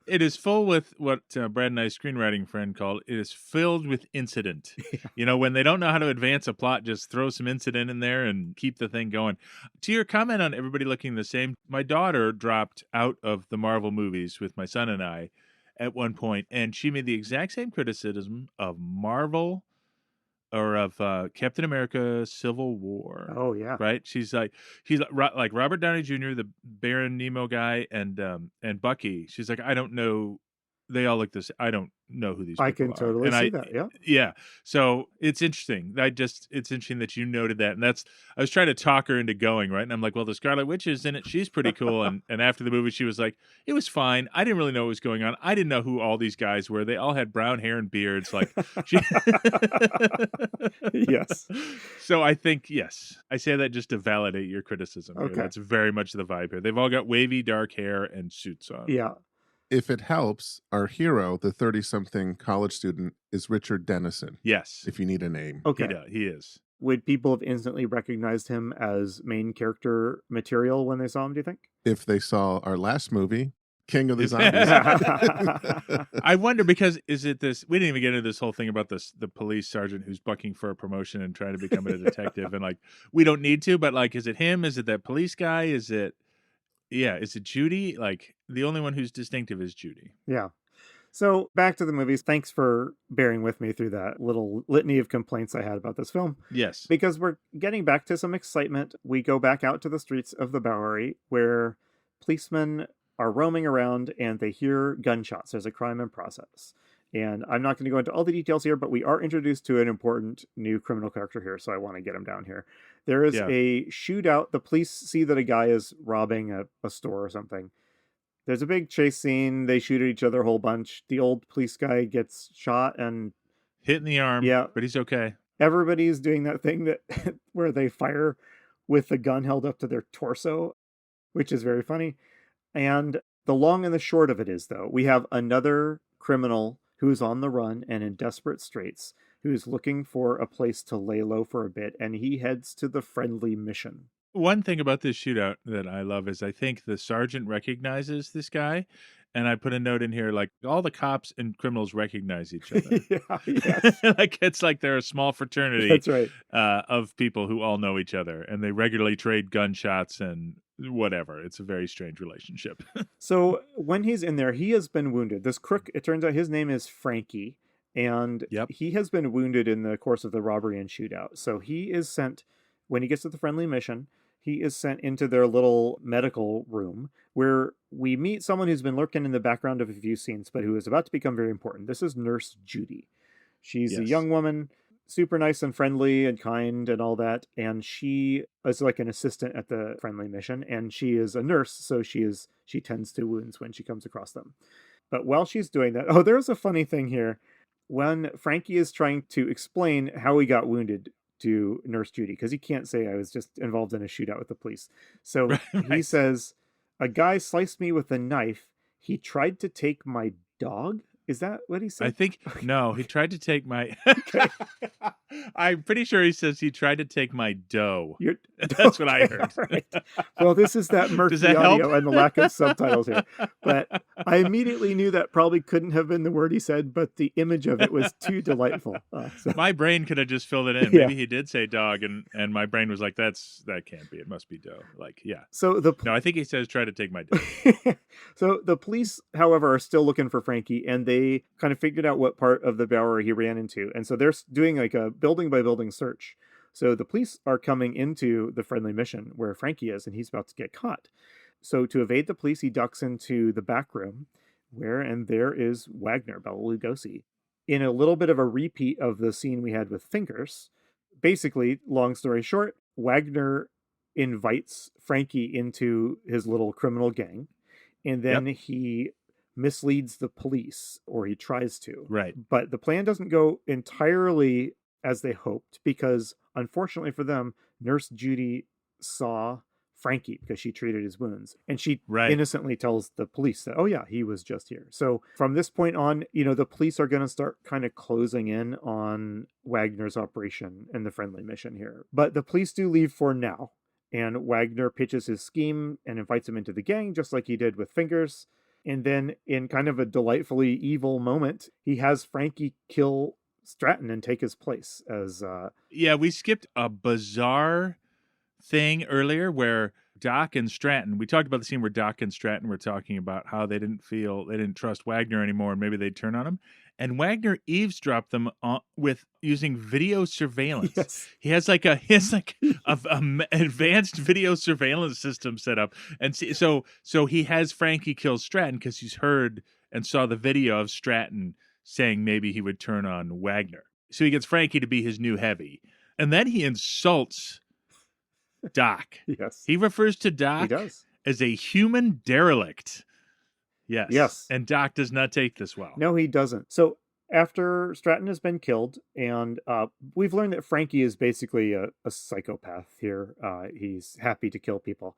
It is full with what Brad and I's screenwriting friend called, it is filled with incident. Yeah. When they don't know how to advance a plot, just throw some incident in there and keep the thing going. To your comment on everybody looking the same, my daughter dropped out of the Marvel movies with my son and I at one point, and she made the exact same criticism of Marvel or of Captain America Civil War. Oh, yeah. Right? He's like Robert Downey Jr., the Baron Nemo guy, and Bucky. She's like, I don't know. They all look this. I don't know who these people are. I can totally see that, yeah. Yeah. So it's interesting. It's interesting that you noted that. And I was trying to talk her into going, right? And I'm like, well, the Scarlet Witch is in it. She's pretty cool. And after the movie, she was like, it was fine. I didn't really know what was going on. I didn't know who all these guys were. They all had brown hair and beards. Like, yes. So I think, yes, I say that just to validate your criticism. Okay. That's very much the vibe here. They've all got wavy dark hair and suits on. Yeah. If it helps, our hero, the 30-something college student, is Richard Dennison. Yes. If you need a name. Okay. He is. Would people have instantly recognized him as main character material when they saw him, do you think? If they saw our last movie, King of the Zombies. I wonder, because is it this, we didn't even get into this whole thing about the police sergeant who's bucking for a promotion and trying to become a detective. And like, we don't need to, but like, is it him? Is it that police guy? Is it Judy? Like, the only one who's distinctive is Judy. Yeah. So back to the movies. Thanks for bearing with me through that little litany of complaints I had about this film. Yes. Because we're getting back to some excitement. We go back out to the streets of the Bowery where policemen are roaming around and they hear gunshots. There's a crime in process. And I'm not going to go into all the details here, but we are introduced to an important new criminal character here, so I want to get him down here. There is a shootout. The police see that a guy is robbing a store or something. There's a big chase scene. They shoot at each other a whole bunch. The old police guy gets shot and hit in the arm, but he's okay. Everybody's doing that thing that where they fire with the gun held up to their torso, which is very funny. And the long and the short of it is, though, we have another criminal who is on the run and in desperate straits, who is looking for a place to lay low for a bit, and he heads to the friendly mission. One thing about this shootout that I love is I think the sergeant recognizes this guy, and I put a note in here, like, all the cops and criminals recognize each other. Yes. Like, it's like they're a small fraternity. That's right. Of people who all know each other, and they regularly trade gunshots and whatever. It's a very strange relationship. So when he's in there, he has been wounded. This crook, it turns out his name is Frankie, and he has been wounded in the course of the robbery and shootout. So he is sent, when he gets to the friendly mission, he is sent into their little medical room where we meet someone who's been lurking in the background of a few scenes, but who is about to become very important. This is Nurse Judy. She's a young woman, super nice and friendly and kind and all that. And she is like an assistant at the friendly mission. And she is a nurse, so she tends to wounds when she comes across them. But while she's doing that, there's a funny thing here. When Frankie is trying to explain how he got wounded to Nurse Judy, because he can't say I was just involved in a shootout with the police. So he says, a guy sliced me with a knife. He tried to take my dog. Is that what he said? I think, no, he tried to take my, I'm pretty sure he says he tried to take my dough. That's what I heard. Right. Well, this is that murky audio and the lack of subtitles here. But I immediately knew that probably couldn't have been the word he said, but the image of it was too delightful. My brain could have just filled it in. Maybe he did say dog, and my brain was like, that can't be. It must be dough. Like, yeah. So no, I think he says try to take my dough. So the police, however, are still looking for Frankie, and they kind of figured out what part of the Bowery he ran into. And so they're doing like a building by building search. So the police are coming into the friendly mission where Frankie is, and he's about to get caught. So to evade the police, he ducks into the back room and there is Wagner, Bela Lugosi, in a little bit of a repeat of the scene we had with Fingers. Basically, long story short, Wagner invites Frankie into his little criminal gang, and then he misleads the police, or he tries to. Right. But the plan doesn't go entirely as they hoped, because unfortunately for them, Nurse Judy saw Frankie because she treated his wounds, and she innocently tells the police that, oh yeah, he was just here. So from this point on, the police are going to start kind of closing in on Wagner's operation and the friendly mission here. But the police do leave for now, and Wagner pitches his scheme and invites him into the gang, just like he did with Fingers. And then in kind of a delightfully evil moment, he has Frankie kill Stratton and take his place as we skipped a bizarre thing earlier where Doc and Stratton, we talked about the scene where Doc and Stratton were talking about how they didn't trust Wagner anymore, and maybe they'd turn on him. And Wagner eavesdropped them with using video surveillance. Yes. He has like a advanced video surveillance system set up, and so he has Frankie kill Stratton because he's heard and saw the video of Stratton saying maybe he would turn on Wagner. So he gets Frankie to be his new heavy, and then he insults Doc. Yes. He refers to Doc as a human derelict. Yes. Yes. And Doc does not take this well. No, he doesn't. So after Stratton has been killed, and we've learned that Frankie is basically a psychopath here. He's happy to kill people.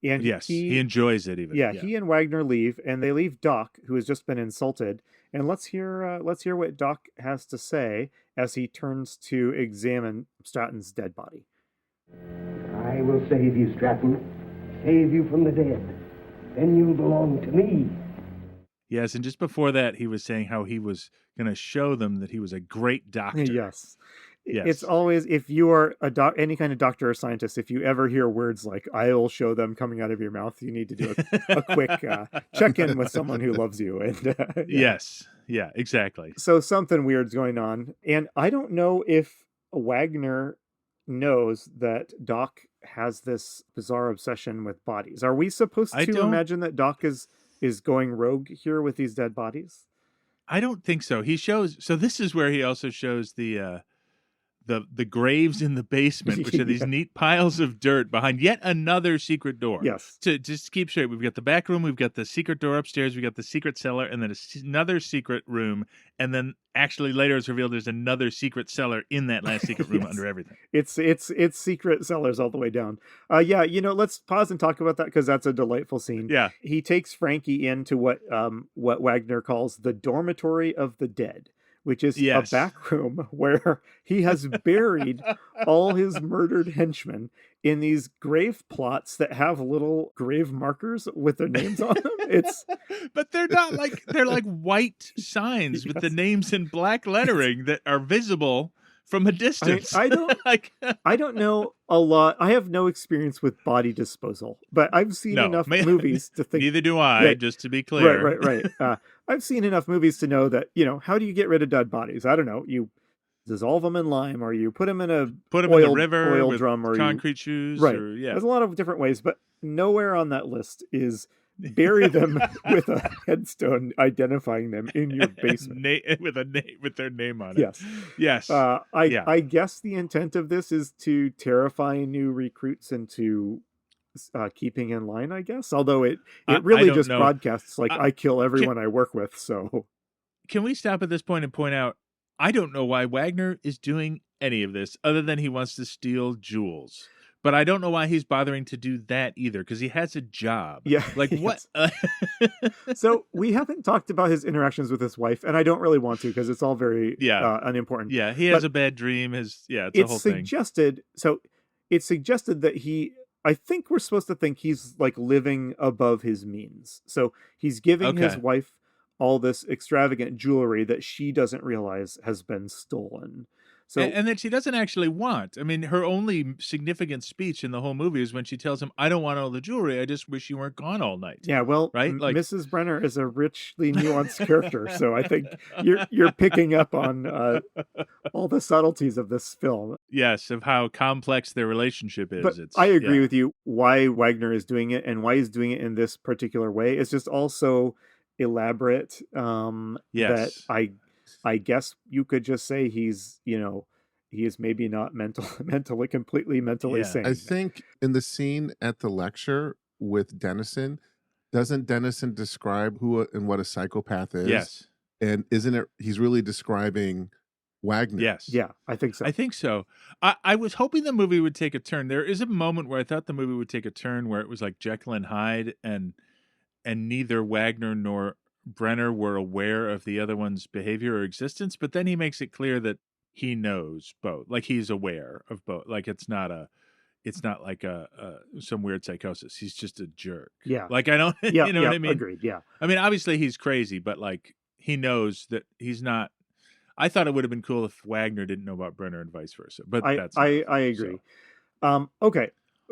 And yes, he enjoys it even. Yeah, he and Wagner leave, and they leave Doc, who has just been insulted. And let's hear what Doc has to say as he turns to examine Stratton's dead body. I will save you, Stratton. Save you from the dead. Then you'll belong to me. Yes, and just before that, he was saying how he was going to show them that he was a great doctor. Yes. It's always, if you are any kind of doctor or scientist, if you ever hear words like, I'll show them coming out of your mouth, you need to do a quick check-in with someone who loves you. And Yes. Yeah, exactly. So something weird's going on. And I don't know if Wagner knows that Doc has this bizarre obsession with bodies. Are we supposed to imagine that Doc is going rogue here with these dead bodies? I don't think so. So this is where he also shows the graves in the basement, which are these neat piles of dirt behind yet another secret door. Yes. To just keep straight, we've got the back room, we've got the secret door upstairs, we've got the secret cellar, and then another secret room, and then actually later it's revealed there's another secret cellar in that last secret room under everything. It's secret cellars all the way down. Let's pause and talk about that because that's a delightful scene. Yeah. He takes Frankie into what Wagner calls the dormitory of the dead, which is a back room where he has buried all his murdered henchmen in these grave plots that have little grave markers with their names on them. But they're not they're like white signs with the names in black lettering that are visible from a distance. I don't know a lot. I have no experience with body disposal, but I've seen enough movies to think. Neither do I, just to be clear. Right. I've seen enough movies to know that, how do you get rid of dead bodies? I don't know. You dissolve them in lime, or you put them in in the river oil with drum, or concrete shoes. Right. Or, There's a lot of different ways, but nowhere on that list is bury them with a headstone identifying them in your basement with their name on it. Yes. I guess the intent of this is to terrify new recruits into keeping in line, I guess. Although it really just broadcasts I kill everyone I work with. So can we stop at this point and point out, I don't know why Wagner is doing any of this other than he wants to steal jewels. But I don't know why he's bothering to do that either, because he has a job. Yeah. What? So we haven't talked about his interactions with his wife, and I don't really want to because it's all very unimportant. Yeah, he has a bad dream. It's a whole thing. It's suggested that I think we're supposed to think he's living above his means. So he's giving his wife all this extravagant jewelry that she doesn't realize has been stolen. So and that she doesn't actually want. I mean, her only significant speech in the whole movie is when she tells him, "I don't want all the jewelry. I just wish you weren't gone all night." yeah, well, Right? Like Mrs. Brenner is a richly nuanced character, so I think you're picking up on all the subtleties of this film. yes, of how complex their relationship is. But It's I agree yeah. with you why Wagner is doing it and why he's doing it in this particular way. It's just also elaborate. That Yes. I guess you could just say he's, he is maybe not completely mentally Yeah. sane. I think in the scene at the lecture with Dennison, doesn't Dennison describe who and what a psychopath is? Yes. And isn't it, he's really describing Wagner? Yes. Yeah, I think so. I think so. I was hoping the movie would take a turn. There is a moment where I thought the movie would take a turn where it was like Jekyll and Hyde, and neither Wagner nor Brenner were aware of the other one's behavior or existence. But then he makes it clear that he knows both. Like he's aware of both. Like it's not like a some weird psychosis. He's just a jerk. Yeah. Like I don't. Yeah, You know what I mean? Agreed. Yeah. I mean, obviously he's crazy, but like he knows that he's not. I thought it would have been cool if Wagner didn't know about Brenner and vice versa, but that's I agree. Okay,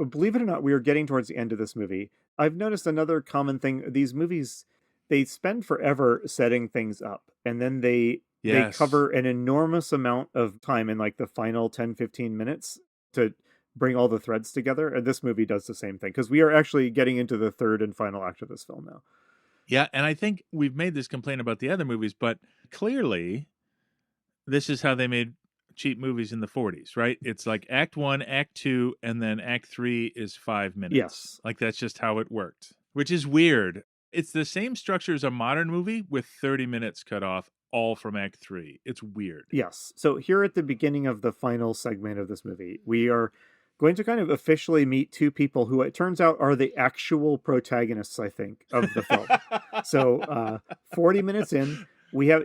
believe it or not, we are getting towards the end of this movie. I've noticed another common thing. These movies, they spend forever setting things up, and then they Yes. cover an enormous amount of time in like the final 10-15 minutes to bring all the threads together. And this movie does the same thing, because we are actually getting into the third and final act of this film now. Yeah, and I think we've made this complaint about the other movies, but clearly this is how they made cheap movies in the 40s, right? It's like Act 1, Act 2, and then Act 3 is 5 minutes. Yes. Like that's just how it worked, which is weird. It's the same structure as a modern movie with 30 minutes cut off, all from Act 3. It's weird. Yes. So here at the beginning of the final segment of this movie, we are going to kind of officially meet two people who it turns out are the actual protagonists, I think, of the film. So 40 minutes in, we have,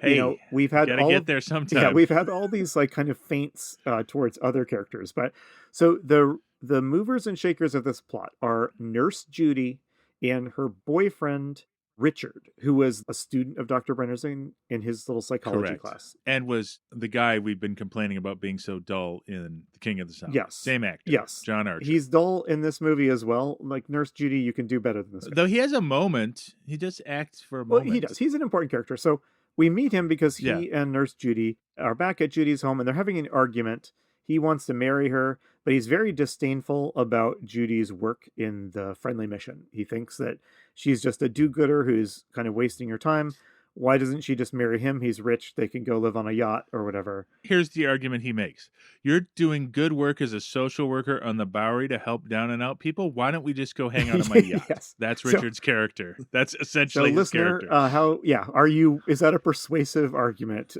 we've had gotta all get there sometime. Yeah, we've had all these like kind of feints towards other characters. But so the movers and shakers of this plot are Nurse Judy and her boyfriend Richard, who was a student of Dr. Brenner's in his little psychology Correct. class. And was the guy we've been complaining about being so dull in The King of the South. Yes. Same actor. Yes. John Archer. He's dull in this movie as well. Like Nurse Judy, you can do better than this guy. Though he has a moment. He just acts for a Well, moment. he does. He's an important character. So we meet him because he Yeah. and Nurse Judy are back at Judy's home and they're having an argument. He wants to marry her, but he's very disdainful about Judy's work in the friendly mission. He thinks that she's just a do-gooder who's kind of wasting her time. Why doesn't she just marry him? He's rich. They can go live on a yacht or whatever. Here's the argument he makes. You're doing good work as a social worker on the Bowery to help down and out people. Why don't we just go hang out on my yacht? Yes. That's So- Richard's character. That's So essentially his listener, character. is that a persuasive argument?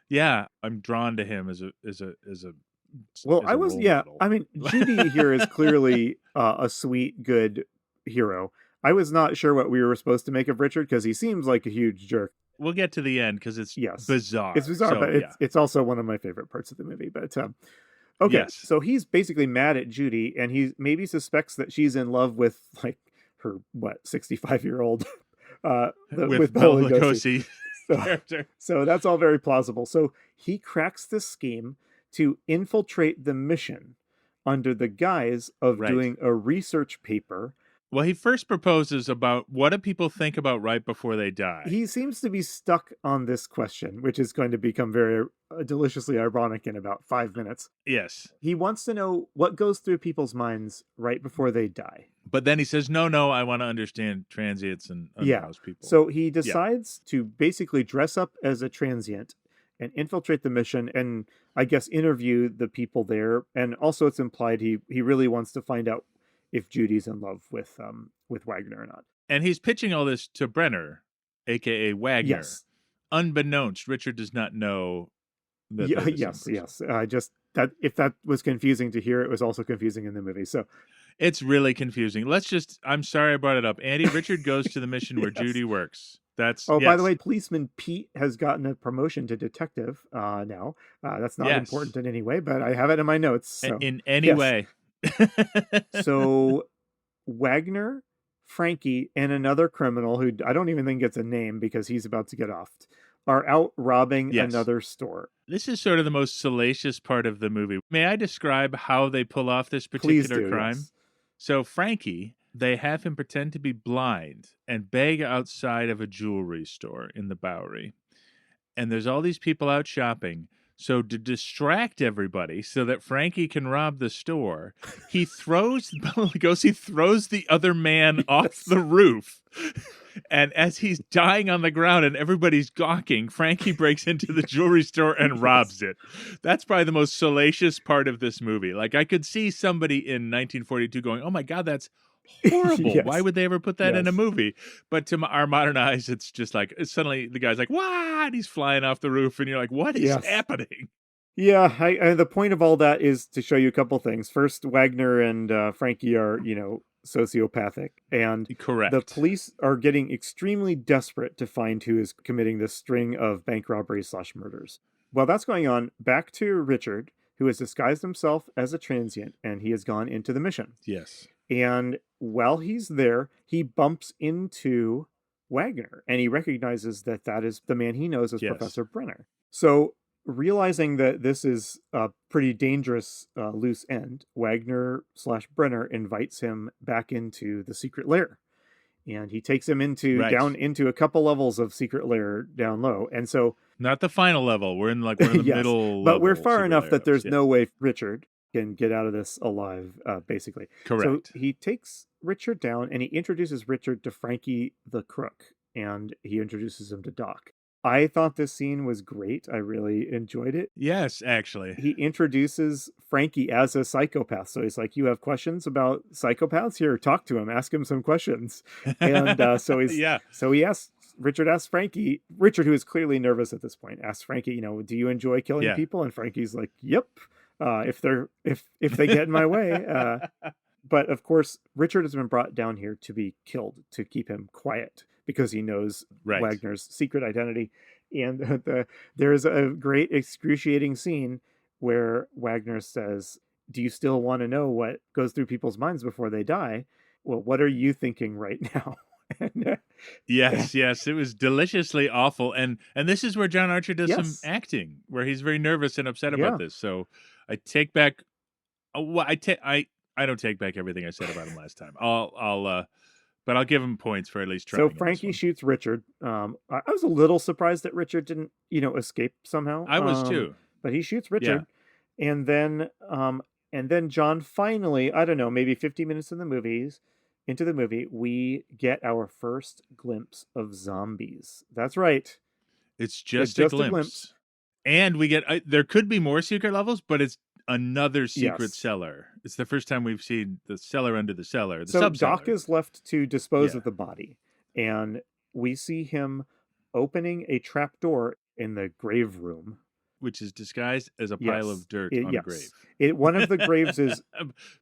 Yeah, I'm drawn to him as a Well, as a role model. I mean, Judy here is clearly a sweet, good hero. I was not sure what we were supposed to make of Richard because he seems like a huge jerk. We'll get to the end because it's Yes. bizarre. It's bizarre, So, but yeah. it's also one of my favorite parts of the movie. But okay, Yes. so he's basically mad at Judy, and he maybe suspects that she's in love with like her 65-year-old with Bela Bela Lugosi So- character. So that's all very plausible. So he cracks this scheme to infiltrate the mission under the guise of Right. doing a research paper. Well, he first proposes about what do people think about right before they die. He seems to be stuck on this question, which is going to become very deliciously ironic in about 5 minutes. Yes. He wants to know what goes through people's minds right before they die. But then he says, no, I want to understand transients and unhoused people. So he decides to basically dress up as a transient and infiltrate the mission and I guess interview the people there. And also it's implied he really wants to find out if Judy's in love with Wagner or not. And he's pitching all this to Brenner, a.k.a. Wagner. Yes. Unbeknownst, Richard does not know that they're the same Yes. person. Just that if that was confusing to hear, it was also confusing in the movie. So It's really confusing. I'm sorry I brought it up. Andy, Richard goes to the mission where Yes. Judy works. By the way, policeman Pete has gotten a promotion to detective now. That's not Yes. important in any way, but I have it in my notes. So. In any Yes. way. So Wagner, Frankie, and another criminal who I don't even think gets a name because he's about to get offed, are out robbing Yes. another store. This is sort of the most salacious part of the movie. May I describe how they pull off this Please particular do, crime? yes. So Frankie, they have him pretend to be blind and beg outside of a jewelry store in the Bowery. And there's all these people out shopping. So to distract everybody so that Frankie can rob the store, he throws Bela Lugosi throws the other man off the roof. And as he's dying on the ground and everybody's gawking, Frankie breaks into the jewelry store and robs it. That's probably the most salacious part of this movie. Like, I could see somebody in 1942 going, oh my God, that's horrible. Yes. Why would they ever put that in a Yes. movie? But to our modern eyes, it's just like, suddenly the guy's like, "Wah!" and he's flying off the roof. And you're like, what is Yes. happening? Yeah, the point of all that is to show you a couple things. First, Wagner and Frankie are, sociopathic. And Correct. the police are getting extremely desperate to find who is committing this string of bank robberies / murders. While that's going on, back to Richard, who has disguised himself as a transient, and he has gone into the mission. Yes. And while he's there, he bumps into Wagner, and he recognizes that that is the man he knows as Yes. Professor Brenner. So, realizing that this is a pretty dangerous loose end, Wagner / Brenner invites him back into the secret lair. And he takes him down into a couple levels of secret lair down low. And so, not the final level. We're in the yes, middle but we're level far secret enough layer that there's levels, no way Richard can get out of this alive, basically. Correct. So he takes Richard down and he introduces Richard to Frankie the crook, and he introduces him to Doc. I thought this scene was great. I really enjoyed it. Yes, actually. He introduces Frankie as a psychopath. So he's like, you have questions about psychopaths? Here, talk to him. Ask him some questions. And so Richard asks Frankie, Richard, who is clearly nervous at this point, asks Frankie, do you enjoy killing people? And Frankie's like, yep. If they get in my way. But of course, Richard has been brought down here to be killed, to keep him quiet, because he knows Wagner's secret identity. And there is a great excruciating scene where Wagner says, do you still want to know what goes through people's minds before they die? Well, what are you thinking right now? Yes, it was deliciously awful. And this is where John Archer does some acting, where he's very nervous and upset about this. So I take back, I don't take back everything I said about him last time. But I'll give him points for at least trying. So Frankie shoots Richard. I was a little surprised that Richard didn't, escape somehow. I was too. But he shoots Richard, and then John finally, I don't know, maybe 50 minutes into the movie, we get our first glimpse of zombies. That's right. It's just a glimpse. And we get, there could be more secret levels, but it's another secret cellar. It's the first time we've seen the cellar under the cellar. So Doc is left to dispose of the body, and we see him opening a trap door in the grave room, which is disguised as a pile of dirt on a grave. One of the graves is,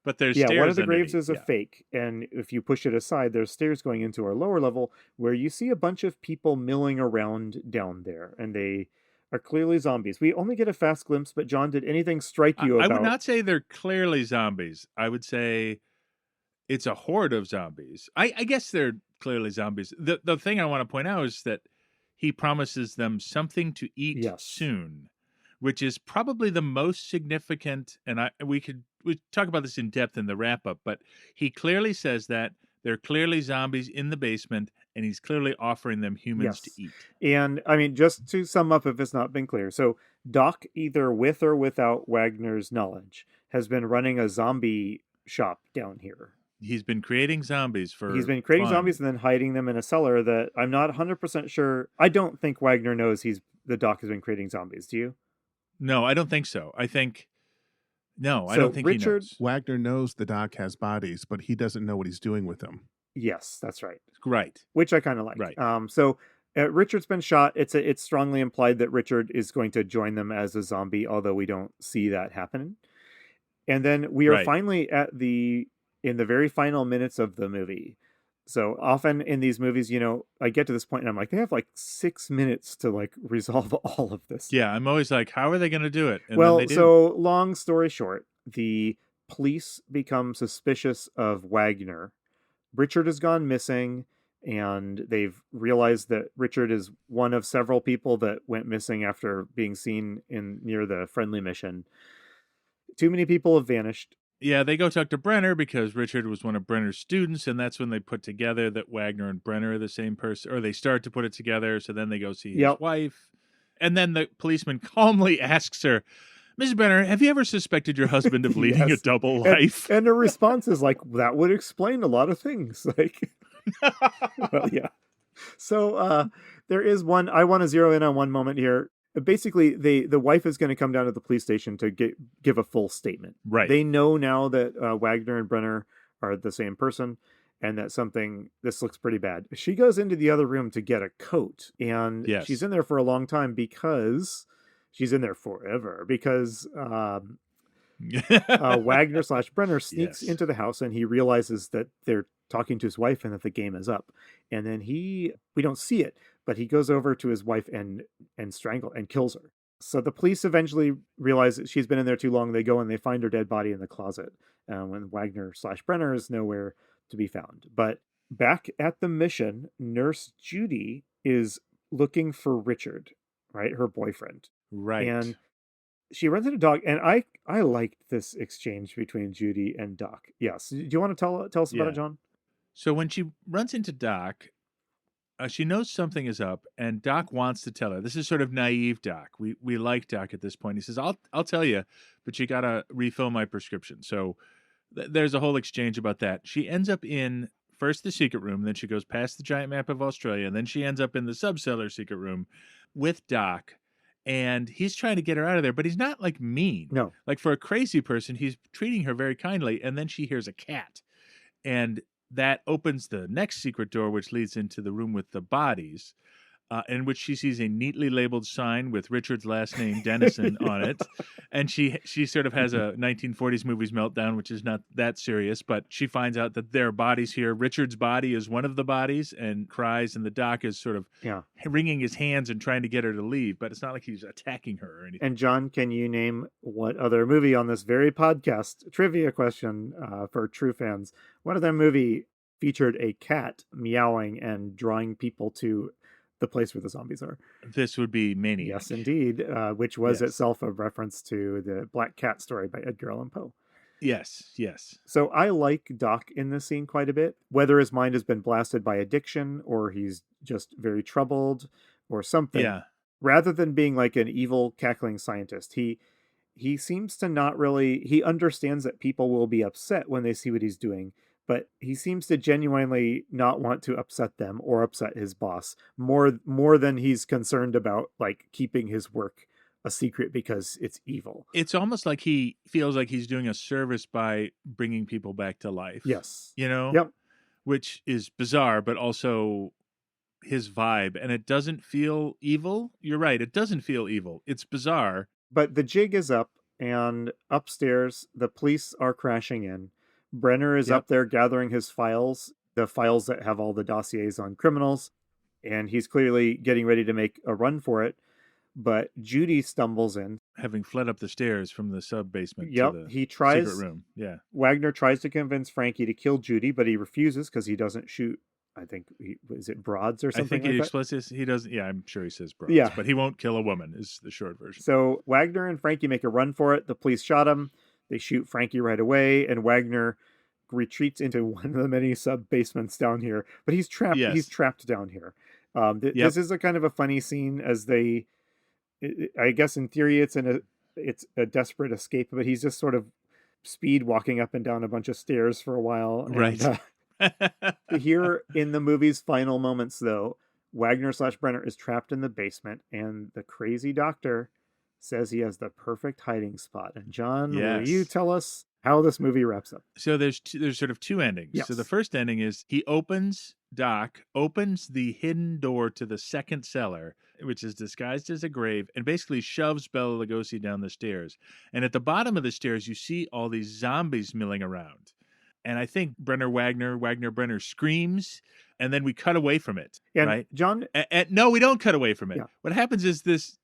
but there's stairs. One of the graves underneath. is a fake, and if you push it aside, there's stairs going into our lower level where you see a bunch of people milling around down there, and they are clearly zombies. We only get a fast glimpse, but John, did anything strike you about... I would not say they're clearly zombies. I would say it's a horde of zombies. I guess they're clearly zombies. The thing I want to point out is that he promises them something to eat soon, which is probably the most significant, and we talk about this in depth in the wrap-up, but he clearly says that they're clearly zombies in the basement, and he's clearly offering them humans to eat. And, I mean, just to sum up if it's not been clear, so Doc, either with or without Wagner's knowledge, has been running a zombie shop down here. He's been creating zombies He's been creating zombies and then hiding them in a cellar that I'm not 100% sure. I don't think Wagner knows the Doc has been creating zombies. Do you? No, I don't think so. I don't think Richard, he knows. Wagner knows the Doc has bodies, but he doesn't know what he's doing with them. Yes, that's right. Right. Which I kind of like. Right. So Richard's been shot. It's strongly implied that Richard is going to join them as a zombie, although we don't see that happening. And then we are finally in the very final minutes of the movie. So often in these movies, I get to this point and I'm like, they have like 6 minutes to resolve all of this. Yeah, I'm always like, how are they going to do it? And well, then they do. So long story short, the police become suspicious of Wagner. Richard has gone missing, and they've realized that Richard is one of several people that went missing after being seen near the friendly mission. Too many people have vanished. Yeah, they go talk to Brenner because Richard was one of Brenner's students, and that's when they put together that Wagner and Brenner are the same person, or they start to put it together, so then they go see his wife. And then the policeman calmly asks her, Mrs. Brenner, have you ever suspected your husband of leading a double life? And her response is like, that would explain a lot of things. Like, well, yeah. So there is one, I want to zero in on one moment here. Basically, the wife is going to come down to the police station to give a full statement. Right. They know now that Wagner and Brenner are the same person, and that this looks pretty bad. She goes into the other room to get a coat, and she's in there for a long time because she's in there forever because Wagner/Brenner sneaks into the house, and he realizes that they're talking to his wife and that the game is up. And then we don't see it, but he goes over to his wife and kills her. So the police eventually realize that she's been in there too long. They go and they find her dead body in the closet when Wagner/Brenner is nowhere to be found. But back at the mission, Nurse Judy is looking for Richard, right? Her boyfriend. Right. And she runs into Doc, and I liked this exchange between Judy and Doc. Yes. Do you want to tell us about it, John? So when she runs into Doc, she knows something is up, and Doc wants to tell her. This is sort of naive Doc. We like Doc at this point. He says, I'll tell you, but you got to refill my prescription. So there's a whole exchange about that. She ends up in first the secret room, then she goes past the giant map of Australia, and then she ends up in the subcellar secret room with Doc. And he's trying to get her out of there, but he's not like mean. No. Like for a crazy person, he's treating her very kindly. And then she hears a cat. And that opens the next secret door, which leads into the room with the bodies, in which she sees a neatly labeled sign with Richard's last name, Dennison, on it. And she sort of has a 1940s movies meltdown, which is not that serious, but she finds out that there are bodies here. Richard's body is one of the bodies and cries, and the Doc is sort of wringing his hands and trying to get her to leave, but it's not like he's attacking her or anything. And John, can you name what other movie on this very podcast, trivia question for true fans, what other movie featured a cat meowing and drawing people to the place where the zombies are? This would be Maniac. Yes, indeed, which was itself a reference to the Black Cat story by Edgar Allan Poe. Yes. So I like Doc in this scene quite a bit, whether his mind has been blasted by addiction or he's just very troubled or something. Yeah. Rather than being like an evil cackling scientist, he seems to not really, he understands that people will be upset when they see what he's doing, but he seems to genuinely not want to upset them or upset his boss more than he's concerned about like keeping his work a secret because it's evil. It's almost like he feels like he's doing a service by bringing people back to life. Yes. You know? Yep. Which is bizarre, but also his vibe. And it doesn't feel evil. You're right. It doesn't feel evil. It's bizarre. But the jig is up, and upstairs, the police are crashing in. Brenner is up there gathering his files, the files that have all the dossiers on criminals, and he's clearly getting ready to make a run for it. But Judy stumbles in. Having fled up the stairs from the sub-basement to the secret room. Yeah. Wagner tries to convince Frankie to kill Judy, but he refuses because he doesn't shoot, I think, is it broads or something? I think he doesn't, I'm sure he says broads, but he won't kill a woman is the short version. So Wagner and Frankie make a run for it. The police shot him. They shoot Frankie right away, and Wagner retreats into one of the many sub-basements down here. But he's trapped. Yes. He's trapped down here. This is a kind of a funny scene as they, I guess in theory it's a desperate escape, but he's just sort of speed walking up and down a bunch of stairs for a while. Right. Here in the movie's final moments, though, Wagner/Brenner is trapped in the basement, and the crazy doctor says he has the perfect hiding spot. And John, will you tell us how this movie wraps up? So there's sort of two endings. Yes. So the first ending is Doc opens the hidden door to the second cellar, which is disguised as a grave, and basically shoves Bela Lugosi down the stairs. And at the bottom of the stairs, you see all these zombies milling around. And I think Wagner screams, and then we cut away from it. And right? John? No, we don't cut away from it. Yeah. What happens is this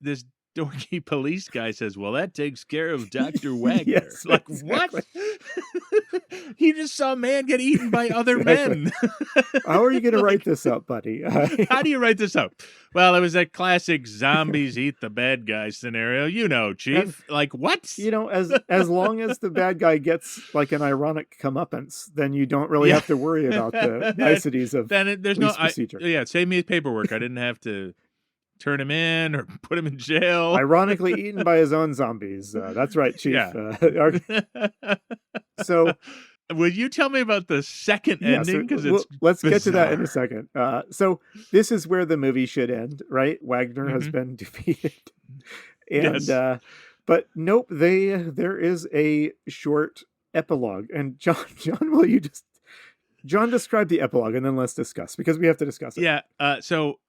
dorky police guy says, well, that takes care of Dr. Wagner. Yes, Like, exactly. what? He just saw a man get eaten by other Exactly. men. How are you going to Like, write this up, buddy? how do you write this up? Well, it was that classic zombies eat the bad guy scenario. You know, Chief. Like, what? You know, as long as the bad guy gets like an ironic comeuppance, then you don't really have to worry about the niceties of there's police procedure. Save me paperwork. I didn't have to turn him in or put him in jail. Ironically eaten by his own zombies. That's right, Chief. Yeah. So, will you tell me about the second ending? Because let's bizarre. get to that in a second. So this is where the movie should end, right? Wagner has been defeated, and Yes. but nope. There is a short epilogue, and John, will you just describe the epilogue, and then let's discuss, because we have to discuss it. Yeah. So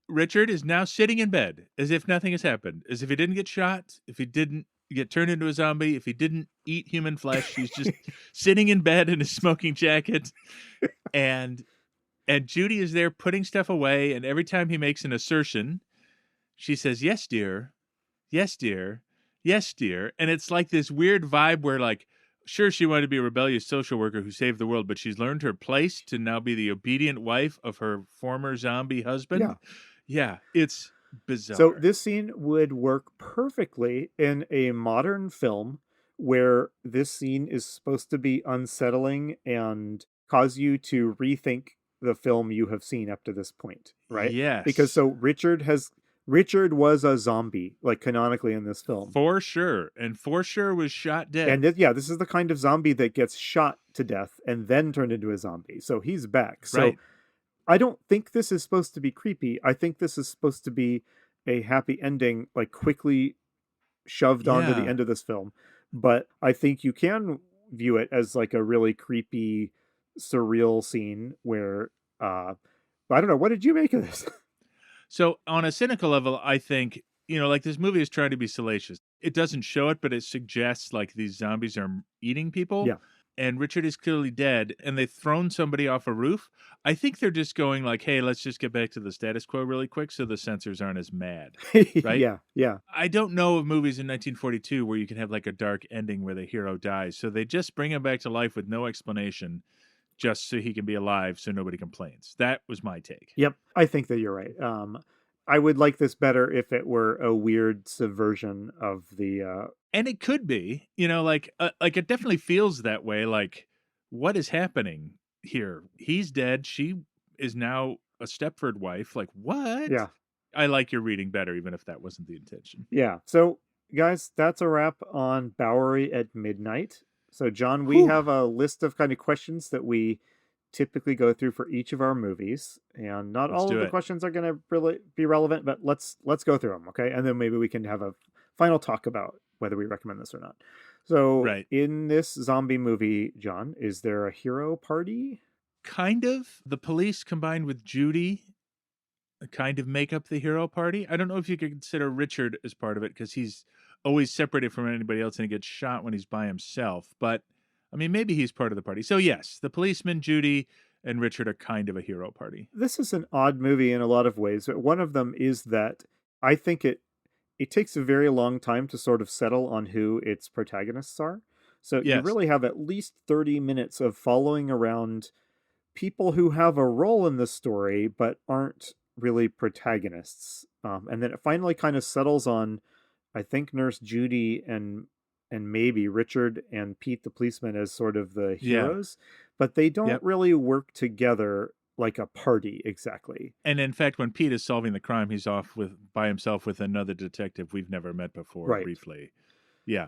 Richard is now sitting in bed as if nothing has happened, as if he didn't get shot, if he didn't get turned into a zombie, if he didn't eat human flesh. He's just sitting in bed in a smoking jacket, and Judy is there putting stuff away, and every time he makes an assertion, she says, yes, dear. Yes, dear. Yes, dear. And it's like this weird vibe where, like, sure, she wanted to be a rebellious social worker who saved the world, but she's learned her place to now be the obedient wife of her former zombie husband. Yeah, it's bizarre. So this scene would work perfectly in a modern film where this scene is supposed to be unsettling and cause you to rethink the film you have seen up to this point, right? Yes. Because so Richard was a zombie, like canonically in this film. For sure. And for sure was shot dead. And this is the kind of zombie that gets shot to death and then turned into a zombie. So he's back. So right. I don't think this is supposed to be creepy. I think this is supposed to be a happy ending, like quickly shoved onto the end of this film. But I think you can view it as like a really creepy, surreal scene where, I don't know. What did you make of this? So on a cynical level, I think, like this movie is trying to be salacious. It doesn't show it, but it suggests like these zombies are eating people. Yeah. And Richard is clearly dead, and they've thrown somebody off a roof. I think they're just going like, hey, let's just get back to the status quo really quick so the censors aren't as mad, right? Yeah. I don't know of movies in 1942 where you can have like a dark ending where the hero dies. So they just bring him back to life with no explanation, just so he can be alive so nobody complains. That was my take. Yep, I think that you're right. I would like this better if it were a weird subversion of the... And it could be, like it definitely feels that way. Like, what is happening here? He's dead. She is now a Stepford wife. Like, what? Yeah. I like your reading better, even if that wasn't the intention. Yeah. So, guys, that's a wrap on Bowery at Midnight. So, John, we have a list of kind of questions that we typically go through for each of our movies, and not all of the questions are going to really be relevant, but let's go through them, okay? And then maybe we can have a final talk about whether we recommend this or not. So, in this zombie movie, John, is there a hero party? Kind of. The police combined with Judy kind of make up the hero party. I don't know if you could consider Richard as part of it, because he's always separated from anybody else and he gets shot when he's by himself. But, I mean, maybe he's part of the party. So, yes, the policeman, Judy, and Richard are kind of a hero party. This is an odd movie in a lot of ways. One of them is that I think it takes a very long time to sort of settle on who its protagonists are. So you really have at least 30 minutes of following around people who have a role in the story, but aren't really protagonists. And then it finally kind of settles on, I think, Nurse Judy and maybe Richard and Pete the policeman as sort of the heroes, but they don't really work together like a party exactly. And in fact, when Pete is solving the crime, he's off by himself with another detective we've never met before, briefly. Yeah.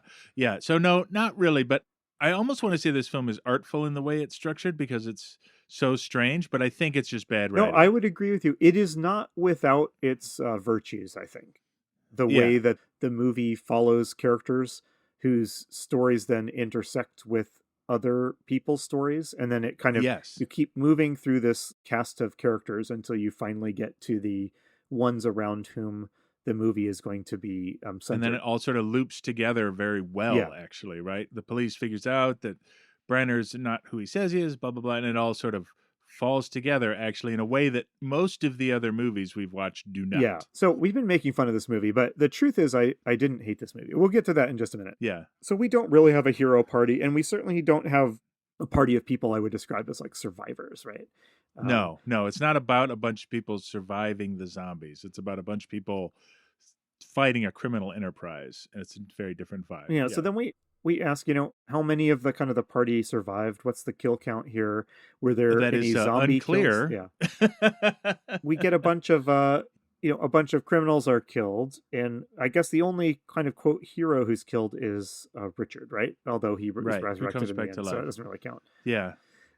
So no, not really. But I almost want to say this film is artful in the way it's structured because it's so strange, but I think it's just bad writing. No, I would agree with you. It is not without its virtues, I think. The way that the movie follows characters whose stories then intersect with other people's stories, and then it kind of you keep moving through this cast of characters until you finally get to the ones around whom the movie is going to be centered. And then it all sort of loops together very well, actually, right? The police figures out that Brenner's not who he says he is, blah, blah, blah, and it all sort of falls together actually in a way that most of the other movies we've watched do not. Yeah. So we've been making fun of this movie, but the truth is I didn't hate this movie. We'll get to that in just a minute. Yeah. So we don't really have a hero party, and we certainly don't have a party of people I would describe as like survivors, right? No, it's not about a bunch of people surviving the zombies. It's about a bunch of people fighting a criminal enterprise, and it's a very different vibe. Yeah. So then we ask, how many of the kind of the party survived? What's the kill count here? Were there that any is zombie unclear. kills? Yeah. We get a bunch of a bunch of criminals are killed, and I guess the only kind of quote hero who's killed is Richard, right? Although he was resurrected in the end, so that doesn't really count. Yeah.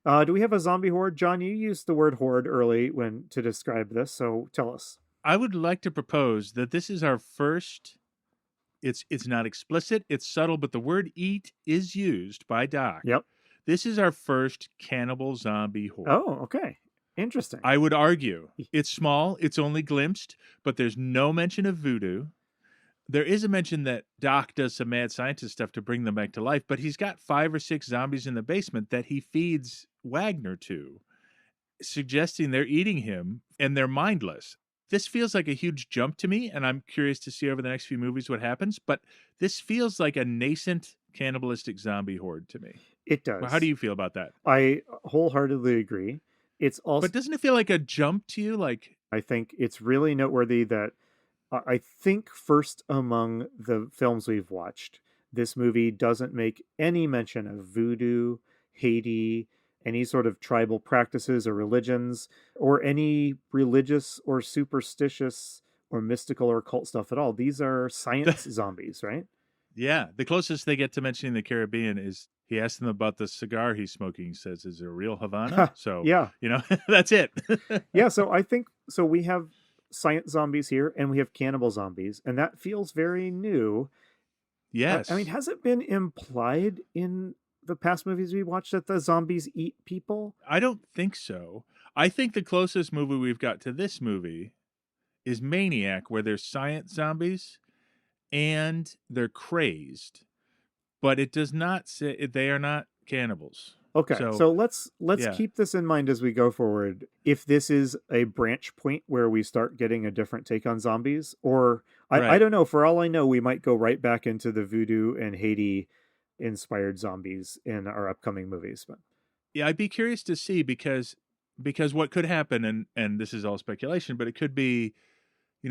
Do we have a zombie horde? John, you used the word horde early to describe this, so tell us. I would like to propose that this is our first. It's not explicit, it's subtle, but the word eat is used by Doc. Yep. This is our first cannibal zombie horde. Oh, okay. Interesting. I would argue it's small, it's only glimpsed, but there's no mention of voodoo. There is a mention that Doc does some mad scientist stuff to bring them back to life, but he's got 5 or 6 zombies in the basement that he feeds Wagner to, suggesting they're eating him and they're mindless. This feels like a huge jump to me, and I'm curious to see over the next few movies what happens, but this feels like a nascent cannibalistic zombie horde to me. It does. Well, how do you feel about that? I wholeheartedly agree. It's also, but doesn't it feel like a jump to you? Like, I think it's really noteworthy that I think first among the films we've watched, this movie doesn't make any mention of voodoo, Haiti, any sort of tribal practices or religions, or any religious or superstitious or mystical or cult stuff at all. These are science zombies, right? Yeah. The closest they get to mentioning the Caribbean is he asked them about the cigar he's smoking. He says, is it a real Havana? So, yeah, that's it. Yeah. So I think, so we have science zombies here and we have cannibal zombies, and that feels very new. Yes. I mean, has it been implied in the past movies we watched that the zombies eat people? I don't think so. I think the closest movie we've got to this movie is Maniac, where there's science zombies and they're crazed, but it does not say they are not cannibals. Okay, so let's keep this in mind as we go forward. If this is a branch point where we start getting a different take on zombies, or I don't know, for all I know, we might go right back into the voodoo and Haiti inspired zombies in our upcoming movies. But yeah, I'd be curious to see because what could happen, and this is all speculation, but it could be,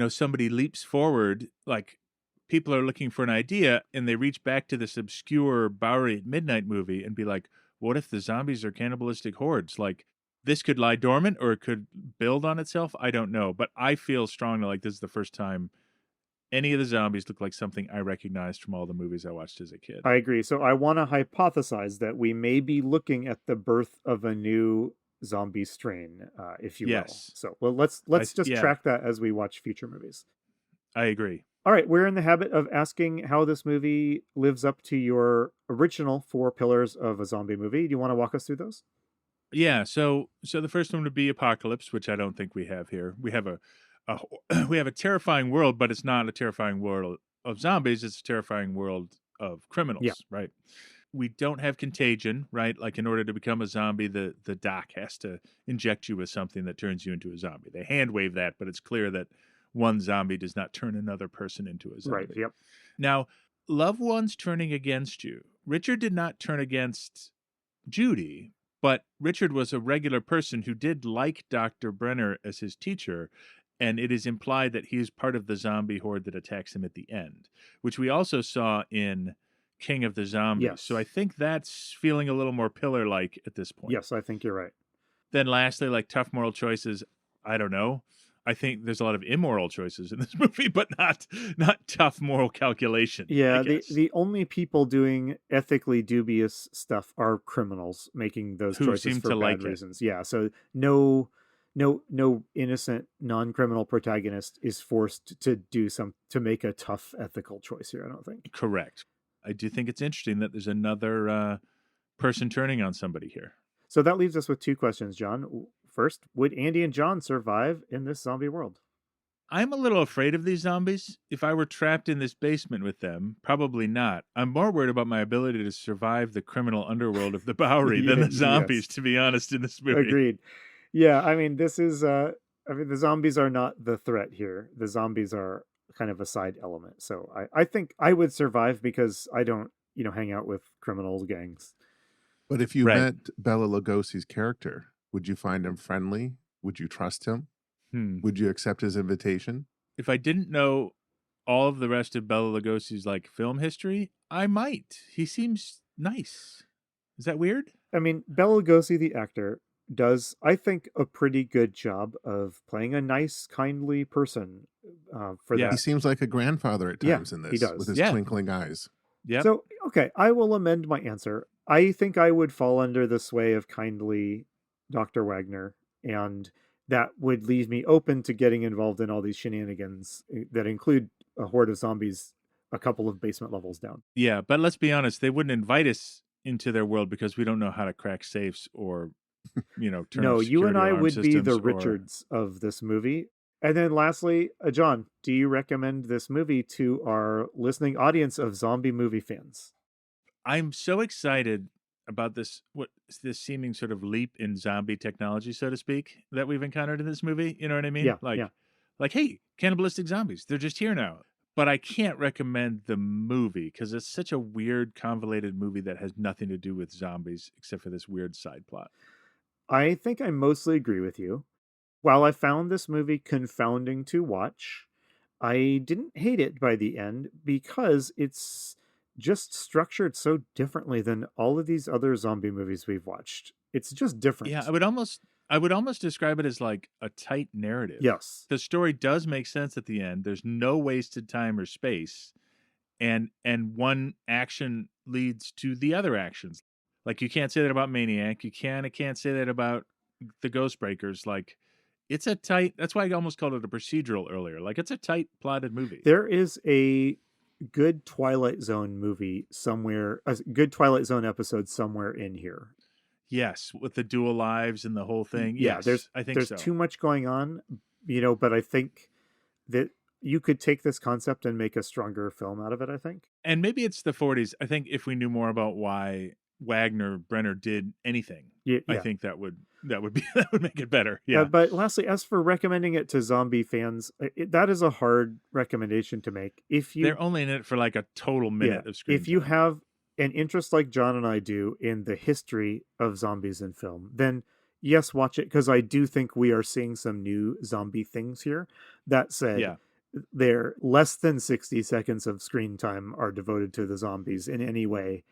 somebody leaps forward, like people are looking for an idea and they reach back to this obscure Bowery at Midnight movie and be like, what if the zombies are cannibalistic hordes? Like, this could lie dormant or it could build on itself. I don't know, but I feel strongly like this is the first time any of the zombies look like something I recognized from all the movies I watched as a kid. I agree. So I want to hypothesize that we may be looking at the birth of a new zombie strain, if you will. So let's just track that as we watch future movies. I agree. All right, we're in the habit of asking how this movie lives up to your original 4 pillars of a zombie movie. Do you want to walk us through those? Yeah. So the first one would be apocalypse, which I don't think we have here. We have a terrifying world, but it's not a terrifying world of zombies. It's a terrifying world of criminals, right? We don't have contagion, right? Like, in order to become a zombie, the doc has to inject you with something that turns you into a zombie. They hand wave that, but it's clear that one zombie does not turn another person into a zombie. Right, yep. Now, loved ones turning against you. Richard did not turn against Judy, but Richard was a regular person who did like Dr. Brenner as his teacher, and it is implied that he is part of the zombie horde that attacks him at the end, which we also saw in King of the Zombies. Yes. So I think that's feeling a little more pillar-like at this point. Yes, I think you're right. Then lastly, like tough moral choices, I don't know. I think there's a lot of immoral choices in this movie, but not tough moral calculation. Yeah, the only people doing ethically dubious stuff are criminals making those choices for bad reasons. Yeah, so no innocent non-criminal protagonist is forced to make a tough ethical choice here, I don't think. Correct. I do think it's interesting that there's another person turning on somebody here. So that leaves us with 2 questions, John. First, would Andy and John survive in this zombie world? I'm a little afraid of these zombies. If I were trapped in this basement with them, probably not. I'm more worried about my ability to survive the criminal underworld of the Bowery than the zombies, to be honest, in this movie. Agreed. Yeah, I mean, this is I mean, the zombies are not the threat here. The zombies are kind of a side element. So I think I would survive because I don't, hang out with criminal gangs. But if you Right. met Bela Lugosi's character, would you find him friendly? Would you trust him? Would you accept his invitation? If I didn't know all of the rest of Bela Lugosi's like film history, I might. He seems nice. Is that weird? I mean, Bela Lugosi, the actor, does, I think, a pretty good job of playing a nice, kindly person for Yeah. He that. seems like a grandfather at Yeah, times in he this does. with his Yeah. twinkling eyes. Yeah. So, okay, I will amend my answer. I think I would fall under the sway of kindly Dr. Wagner, and that would leave me open to getting involved in all these shenanigans that include a horde of zombies a couple of basement levels down. Yeah, but let's be honest, they wouldn't invite us into their world because we don't know how to crack safes or, turn No, off you and security I alarm would be systems the or- Richards of this movie. And then lastly, John, do you recommend this movie to our listening audience of zombie movie fans? I'm so excited about this seeming sort of leap in zombie technology, so to speak, that we've encountered in this movie. You know what I mean? Yeah, Like, yeah. like, hey, cannibalistic zombies, they're just here now. But I can't recommend the movie because it's such a weird, convoluted movie that has nothing to do with zombies except for this weird side plot. I think I mostly agree with you. While I found this movie confounding to watch, I didn't hate it by the end because it's just structured so differently than all of these other zombie movies we've watched. It's just different. Yeah, I would almost describe it as like a tight narrative. Yes. The story does make sense at the end. There's no wasted time or space. And one action leads to the other actions. Like you can't say that about Maniac. You can't say that about the Ghostbreakers. Like it's a tight, that's why I almost called it a procedural earlier. Like it's a tight plotted movie. There is a good Twilight Zone movie somewhere, a good Twilight Zone episode somewhere in here. Yes, with the dual lives and the whole thing. Yeah, Yes, I think there's so. too much going on, but I think that you could take this concept and make a stronger film out of it, I think. And maybe it's the 40s. I think if we knew more about why Brenner did anything, Yeah. I think that would be that would make it better. Yeah. But lastly, as for recommending it to zombie fans, that is a hard recommendation to make. They're only in it for like a total minute of screen If you time. have an interest like John and I do in the history of zombies in film, then yes, watch it, because I do think we are seeing some new zombie things here. That said, they're less than 60 seconds of screen time are devoted to the zombies in any way,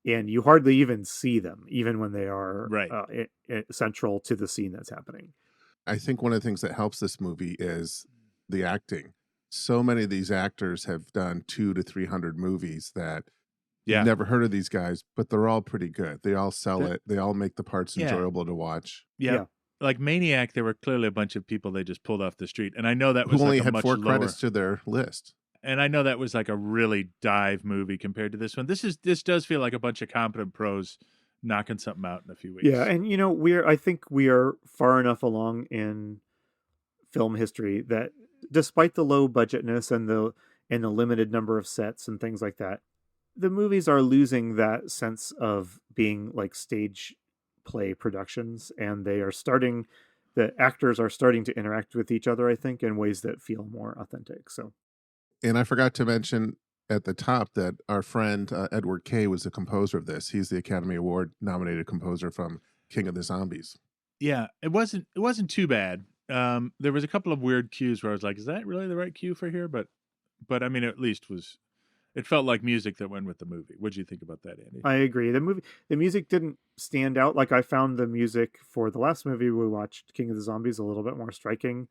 and you hardly even see them, even when they are central to the scene that's happening. I think one of the things that helps this movie is the acting. So many of these actors have done 200 to 300 movies that you've never heard of these guys, but they're all pretty good. They all sell it. They all make the parts enjoyable to watch. Yeah. Like Maniac, there were clearly a bunch of people they just pulled off the street. And I know that was who only like a had much 4 lower credits to their list. And I know that was like a really dive movie compared to this one. This does feel like a bunch of competent pros knocking something out in a few weeks. Yeah, and I think we are far enough along in film history that despite the low budgetness and the limited number of sets and things like that, the movies are losing that sense of being like stage play productions, and the actors are starting to interact with each other, I think, in ways that feel more authentic. So, and I forgot to mention at the top that our friend Edward Kay was the composer of this. He's the Academy Award nominated composer from King of the Zombies. Yeah, it wasn't too bad. There was a couple of weird cues where I was like, is that really the right cue for here? But I mean, at least it felt like music that went with the movie. What did you think about that, Andy? I agree. The music didn't stand out. Like I found the music for the last movie we watched, King of the Zombies, a little bit more striking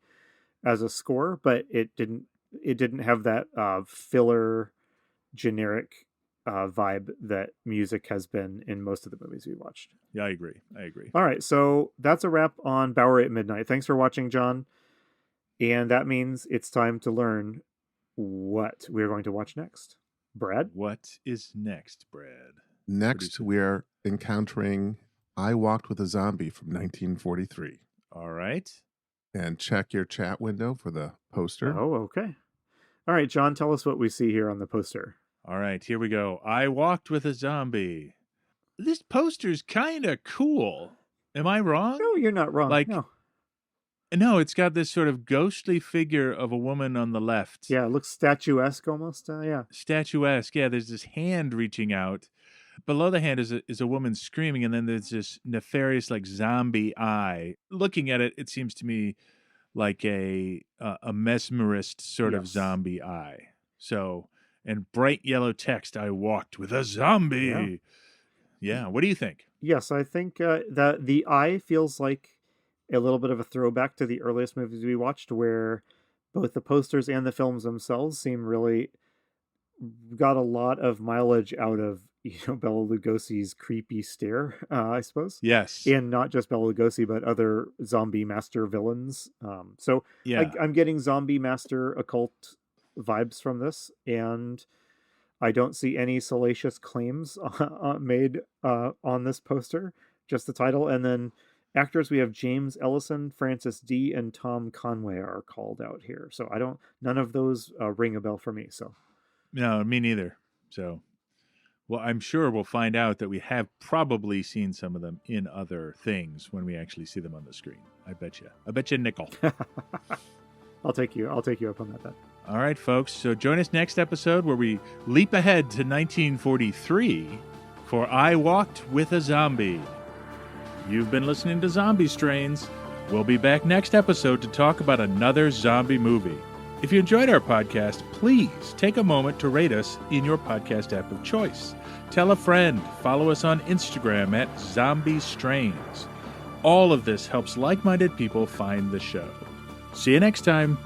as a score, but it didn't have that filler, generic vibe that music has been in most of the movies we watched. Yeah, I agree. All right, so that's a wrap on Bowery at Midnight. Thanks for watching, John. And that means it's time to learn what we're going to watch next. Brad? What is next, Brad? Next, we are encountering I Walked with a Zombie from 1943. All right. And check your chat window for the poster. Oh, okay. All right, John, tell us what we see here on the poster. All right, here we go. I Walked with a Zombie. This poster's kind of cool. Am I wrong? No, you're not wrong. Like, no. No, it's got this sort of ghostly figure of a woman on the left. Yeah, it looks statuesque almost. Yeah. Statuesque. Yeah, there's this hand reaching out. Below the hand is a woman screaming, and then there's this nefarious, like, zombie eye. Looking at it, it seems to me like a mesmerist sort of Yes. zombie eye. So, and bright yellow text, I walked with a zombie. Yeah. What do you think? Yes, I think that the eye feels like a little bit of a throwback to the earliest movies we watched, where both the posters and the films themselves seem really got a lot of mileage out of Bela Lugosi's creepy stare, I suppose. Yes. And not just Bela Lugosi, but other zombie master villains. So Yeah. I'm getting zombie master occult vibes from this, and I don't see any salacious claims made on this poster, just the title. And then actors, we have James Ellison, Francis D, and Tom Conway are called out here. So none of those ring a bell for me. So No, me neither. So, well, I'm sure we'll find out that we have probably seen some of them in other things when we actually see them on the screen. I bet you a nickel. I'll take you up on that bet. All right, folks. So join us next episode where we leap ahead to 1943 for I Walked with a Zombie. You've been listening to Zombie Strains. We'll be back next episode to talk about another zombie movie. If you enjoyed our podcast, please take a moment to rate us in your podcast app of choice. Tell a friend. Follow us on Instagram at Zombie Strains. All of this helps like-minded people find the show. See you next time.